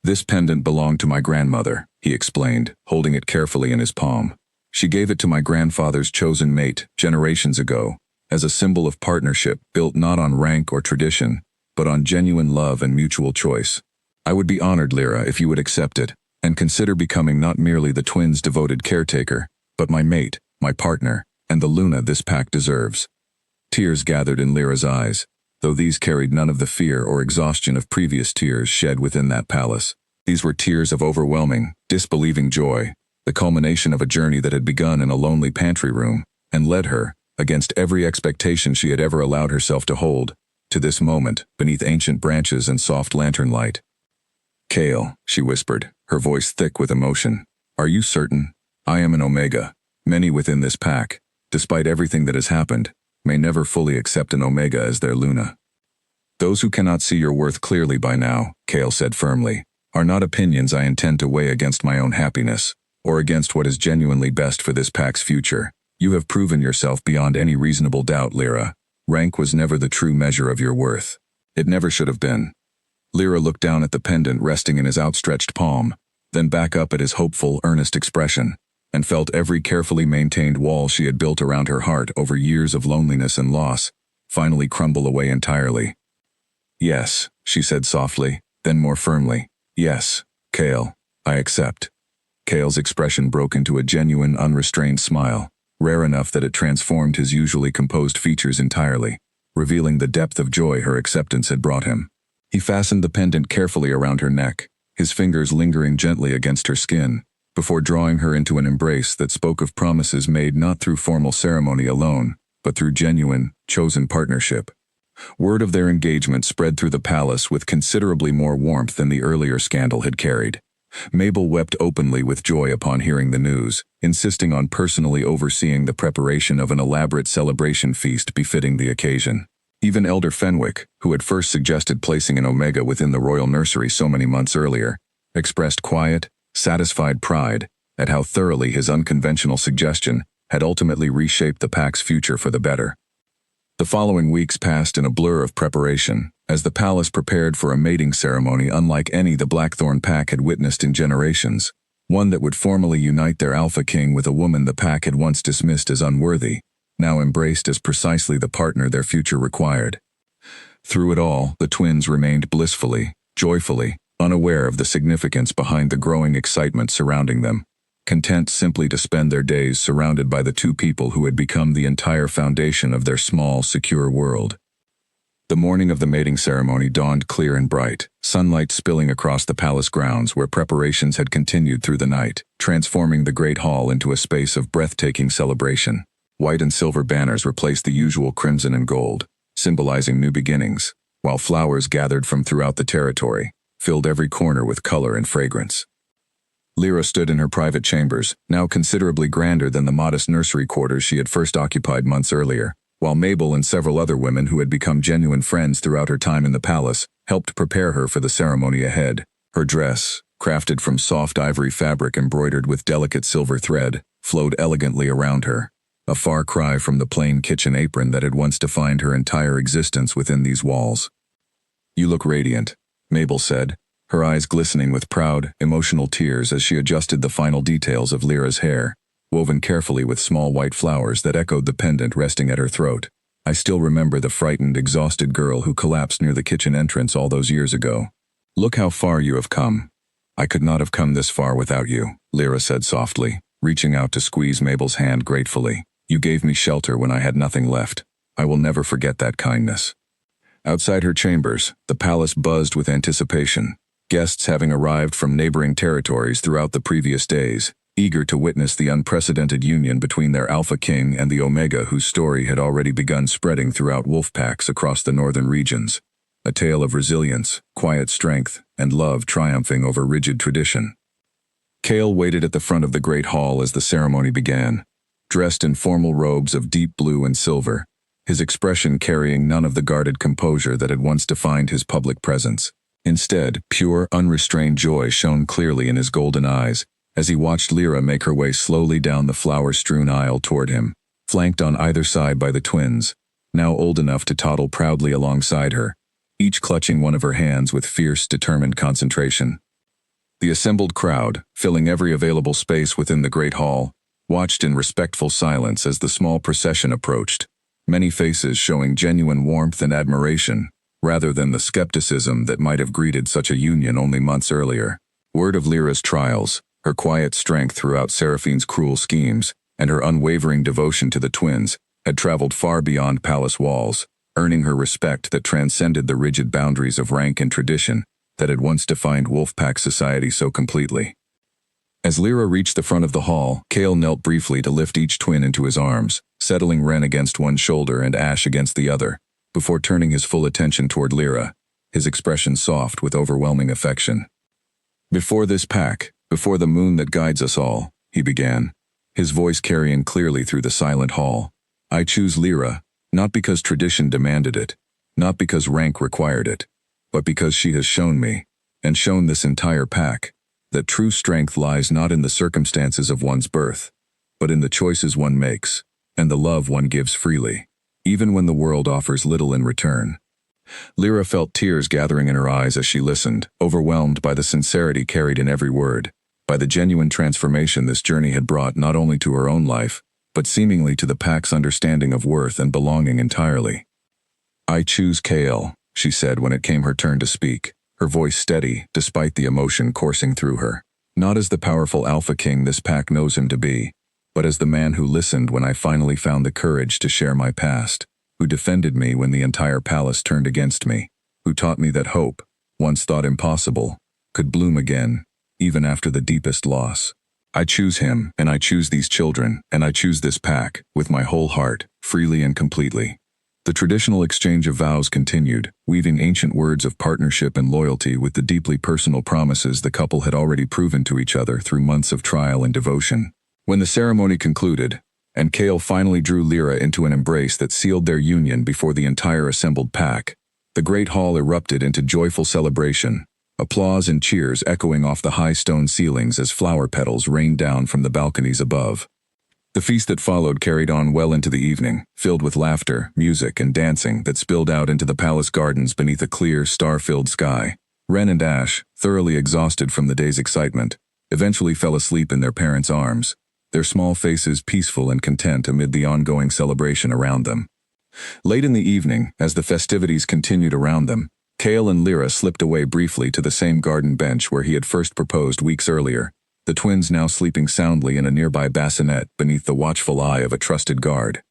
This pendant belonged to my grandmother, he explained, holding it carefully in his palm. She gave it to my grandfather's chosen mate, generations ago, as a symbol of partnership built not on rank or tradition, but on genuine love and mutual choice. I would be honored, Lyra, if you would accept it, and consider becoming not merely the twins' devoted caretaker, but my mate, my partner, and the Luna this pack deserves. Tears gathered in Lyra's eyes, though these carried none of the fear or exhaustion of previous tears shed within that palace. These were tears of overwhelming, disbelieving joy, the culmination of a journey that had begun in a lonely pantry room, and led her, against every expectation she had ever allowed herself to hold, to this moment, beneath ancient branches and soft lantern light. Cale, she whispered, her voice thick with emotion. Are you certain? I am an Omega. Many within this pack, despite everything that has happened, may never fully accept an Omega as their Luna. Those who cannot see your worth clearly by now, Cale said firmly, are not opinions I intend to weigh against my own happiness, or against what is genuinely best for this pack's future. You have proven yourself beyond any reasonable doubt, Lyra. Rank was never the true measure of your worth. It never should have been. Lyra looked down at the pendant resting in his outstretched palm, then back up at his hopeful, earnest expression, and felt every carefully maintained wall she had built around her heart over years of loneliness and loss finally crumble away entirely. Yes, she said softly, then more firmly. Yes, Cale, I accept. Cale's expression broke into a genuine, unrestrained smile, rare enough that it transformed his usually composed features entirely, revealing the depth of joy her acceptance had brought him. He fastened the pendant carefully around her neck, his fingers lingering gently against her skin, before drawing her into an embrace that spoke of promises made not through formal ceremony alone, but through genuine, chosen partnership. Word of their engagement spread through the palace with considerably more warmth than the earlier scandal had carried. Mabel wept openly with joy upon hearing the news, insisting on personally overseeing the preparation of an elaborate celebration feast befitting the occasion. Even Elder Fenwick, who had first suggested placing an Omega within the royal nursery so many months earlier, expressed quiet, satisfied pride at how thoroughly his unconventional suggestion had ultimately reshaped the pack's future for the better. The following weeks passed in a blur of preparation, as the palace prepared for a mating ceremony unlike any the Blackthorn pack had witnessed in generations, one that would formally unite their Alpha King with a woman the pack had once dismissed as unworthy, now embraced as precisely the partner their future required. Through it all, the twins remained blissfully, joyfully, unaware of the significance behind the growing excitement surrounding them, content simply to spend their days surrounded by the two people who had become the entire foundation of their small, secure world. The morning of the mating ceremony dawned clear and bright, sunlight spilling across the palace grounds where preparations had continued through the night, transforming the great hall into a space of breathtaking celebration. White and silver banners replaced the usual crimson and gold, symbolizing new beginnings, while flowers gathered from throughout the territory filled every corner with color and fragrance. Lyra stood in her private chambers, now considerably grander than the modest nursery quarters she had first occupied months earlier, while Mabel and several other women who had become genuine friends throughout her time in the palace helped prepare her for the ceremony ahead. Her dress, crafted from soft ivory fabric embroidered with delicate silver thread, flowed elegantly around her, a far cry from the plain kitchen apron that had once defined her entire existence within these walls. You look radiant, Mabel said, her eyes glistening with proud, emotional tears as she adjusted the final details of Lyra's hair, woven carefully with small white flowers that echoed the pendant resting at her throat. I still remember the frightened, exhausted girl who collapsed near the kitchen entrance all those years ago. Look how far you have come. I could not have come this far without you, Lyra said softly, reaching out to squeeze Mabel's hand gratefully. You gave me shelter when I had nothing left. I will never forget that kindness. Outside her chambers, the palace buzzed with anticipation, guests having arrived from neighboring territories throughout the previous days, eager to witness the unprecedented union between their Alpha King and the Omega, whose story had already begun spreading throughout wolf packs across the northern regions. A tale of resilience, quiet strength, and love triumphing over rigid tradition. Kale waited at the front of the great hall as the ceremony began, dressed in formal robes of deep blue and silver, his expression carrying none of the guarded composure that had once defined his public presence. Instead, pure, unrestrained joy shone clearly in his golden eyes as he watched Lyra make her way slowly down the flower-strewn aisle toward him, flanked on either side by the twins, now old enough to toddle proudly alongside her, each clutching one of her hands with fierce, determined concentration. The assembled crowd, filling every available space within the great hall, watched in respectful silence as the small procession approached, many faces showing genuine warmth and admiration, rather than the skepticism that might have greeted such a union only months earlier. Word of Lyra's trials, her quiet strength throughout Seraphine's cruel schemes, and her unwavering devotion to the twins, had traveled far beyond palace walls, earning her respect that transcended the rigid boundaries of rank and tradition that had once defined Wolfpack society so completely. As Lyra reached the front of the hall, Kale knelt briefly to lift each twin into his arms, settling Ren against one shoulder and Ash against the other, before turning his full attention toward Lyra, his expression soft with overwhelming affection. Before this pack, before the moon that guides us all, he began, his voice carrying clearly through the silent hall. I choose Lyra, not because tradition demanded it, not because rank required it, but because she has shown me, and shown this entire pack, that true strength lies not in the circumstances of one's birth, but in the choices one makes, and the love one gives freely, even when the world offers little in return. Lyra felt tears gathering in her eyes as she listened, overwhelmed by the sincerity carried in every word, by the genuine transformation this journey had brought not only to her own life, but seemingly to the pack's understanding of worth and belonging entirely. I choose Kale, she said when it came her turn to speak, her voice steady despite the emotion coursing through her. Not as the powerful Alpha King this pack knows him to be, but as the man who listened when I finally found the courage to share my past, who defended me when the entire palace turned against me, who taught me that hope, once thought impossible, could bloom again, even after the deepest loss. I choose him, and I choose these children, and I choose this pack, with my whole heart, freely and completely. The traditional exchange of vows continued, weaving ancient words of partnership and loyalty with the deeply personal promises the couple had already proven to each other through months of trial and devotion. When the ceremony concluded, and Kale finally drew Lyra into an embrace that sealed their union before the entire assembled pack, the great hall erupted into joyful celebration, applause and cheers echoing off the high stone ceilings as flower petals rained down from the balconies above. The feast that followed carried on well into the evening, filled with laughter, music, and dancing that spilled out into the palace gardens beneath a clear, star-filled sky. Ren and Ash, thoroughly exhausted from the day's excitement, eventually fell asleep in their parents' arms, their small faces peaceful and content amid the ongoing celebration around them. Late in the evening, as the festivities continued around them, Kale and Lyra slipped away briefly to the same garden bench where he had first proposed weeks earlier, the twins now sleeping soundly in a nearby bassinet beneath the watchful eye of a trusted guard.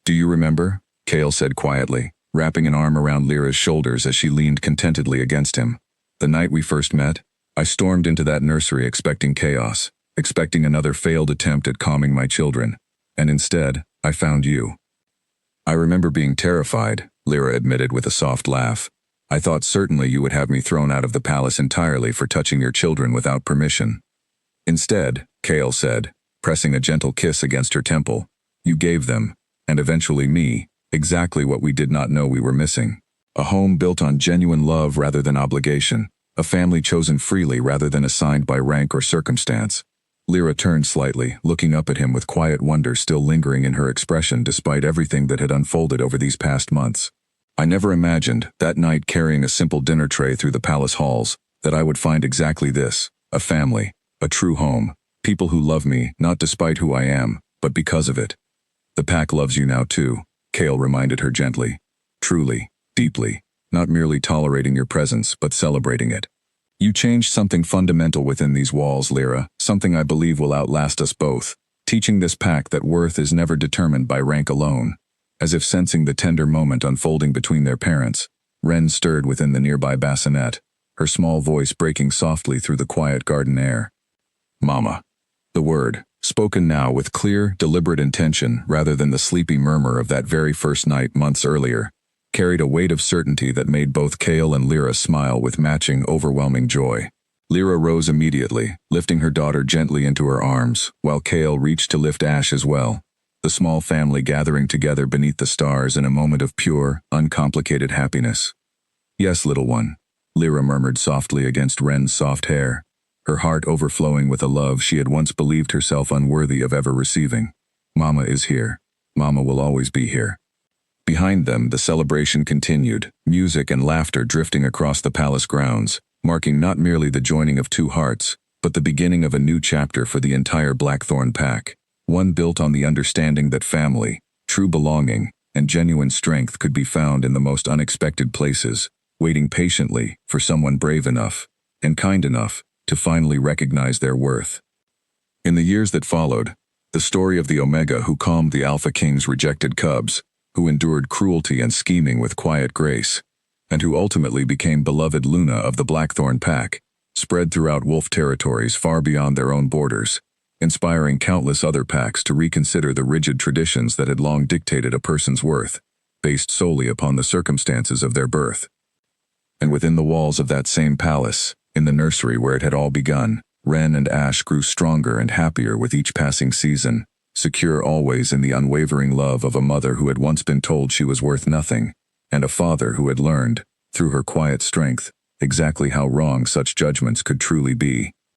Do you remember? Kale said quietly, wrapping an arm around Lyra's shoulders as she leaned contentedly against him. The night we first met, I stormed into that nursery expecting chaos, expecting another failed attempt at calming my children, and instead, I found you. I remember being terrified, Lyra admitted with a soft laugh. I thought certainly you would have me thrown out of the palace entirely for touching your children without permission. Instead, Kale said, pressing a gentle kiss against her temple, you gave them, and eventually me, exactly what we did not know we were missing. A home built on genuine love rather than obligation, a family chosen freely rather than assigned by rank or circumstance. Lyra turned slightly, looking up at him with quiet wonder still lingering in her expression despite everything that had unfolded over these past months. I never imagined, that night carrying a simple dinner tray through the palace halls, that I would find exactly this, a family, a true home, People who love me, not despite who I am, but because of it. The pack loves you now too, Kale reminded her gently. Truly, deeply, not merely tolerating your presence, but celebrating it. You changed something fundamental within these walls, Lyra, something I believe will outlast us both, teaching this pack that worth is never determined by rank alone. As if sensing the tender moment unfolding between their parents, Wren stirred within the nearby bassinet, her small voice breaking softly through the quiet garden air. Mama. The word, spoken now with clear, deliberate intention rather than the sleepy murmur of that very first night months earlier, carried a weight of certainty that made both Kale and Lyra smile with matching, overwhelming joy. Lyra rose immediately, lifting her daughter gently into her arms, while Kale reached to lift Ash as well, the small family gathering together beneath the stars in a moment of pure, uncomplicated happiness. Yes, little one, Lyra murmured softly against Wren's soft hair, her heart overflowing with a love she had once believed herself unworthy of ever receiving. Mama is here. Mama will always be here. Behind them, the celebration continued, music and laughter drifting across the palace grounds, marking not merely the joining of two hearts, but the beginning of a new chapter for the entire Blackthorn pack, one built on the understanding that family, true belonging, and genuine strength could be found in the most unexpected places, waiting patiently for someone brave enough and kind enough to finally recognize their worth. In the years that followed, the story of the Omega who calmed the Alpha King's rejected cubs, who endured cruelty and scheming with quiet grace, and who ultimately became beloved Luna of the Blackthorn pack, spread throughout wolf territories far beyond their own borders, inspiring countless other packs to reconsider the rigid traditions that had long dictated a person's worth, based solely upon the circumstances of their birth. And within the walls of that same palace, in the nursery where it had all begun, Wren and Ash grew stronger and happier with each passing season, secure always in the unwavering love of a mother who had once been told she was worth nothing, and a father who had learned, through her quiet strength, exactly how wrong such judgments could truly be.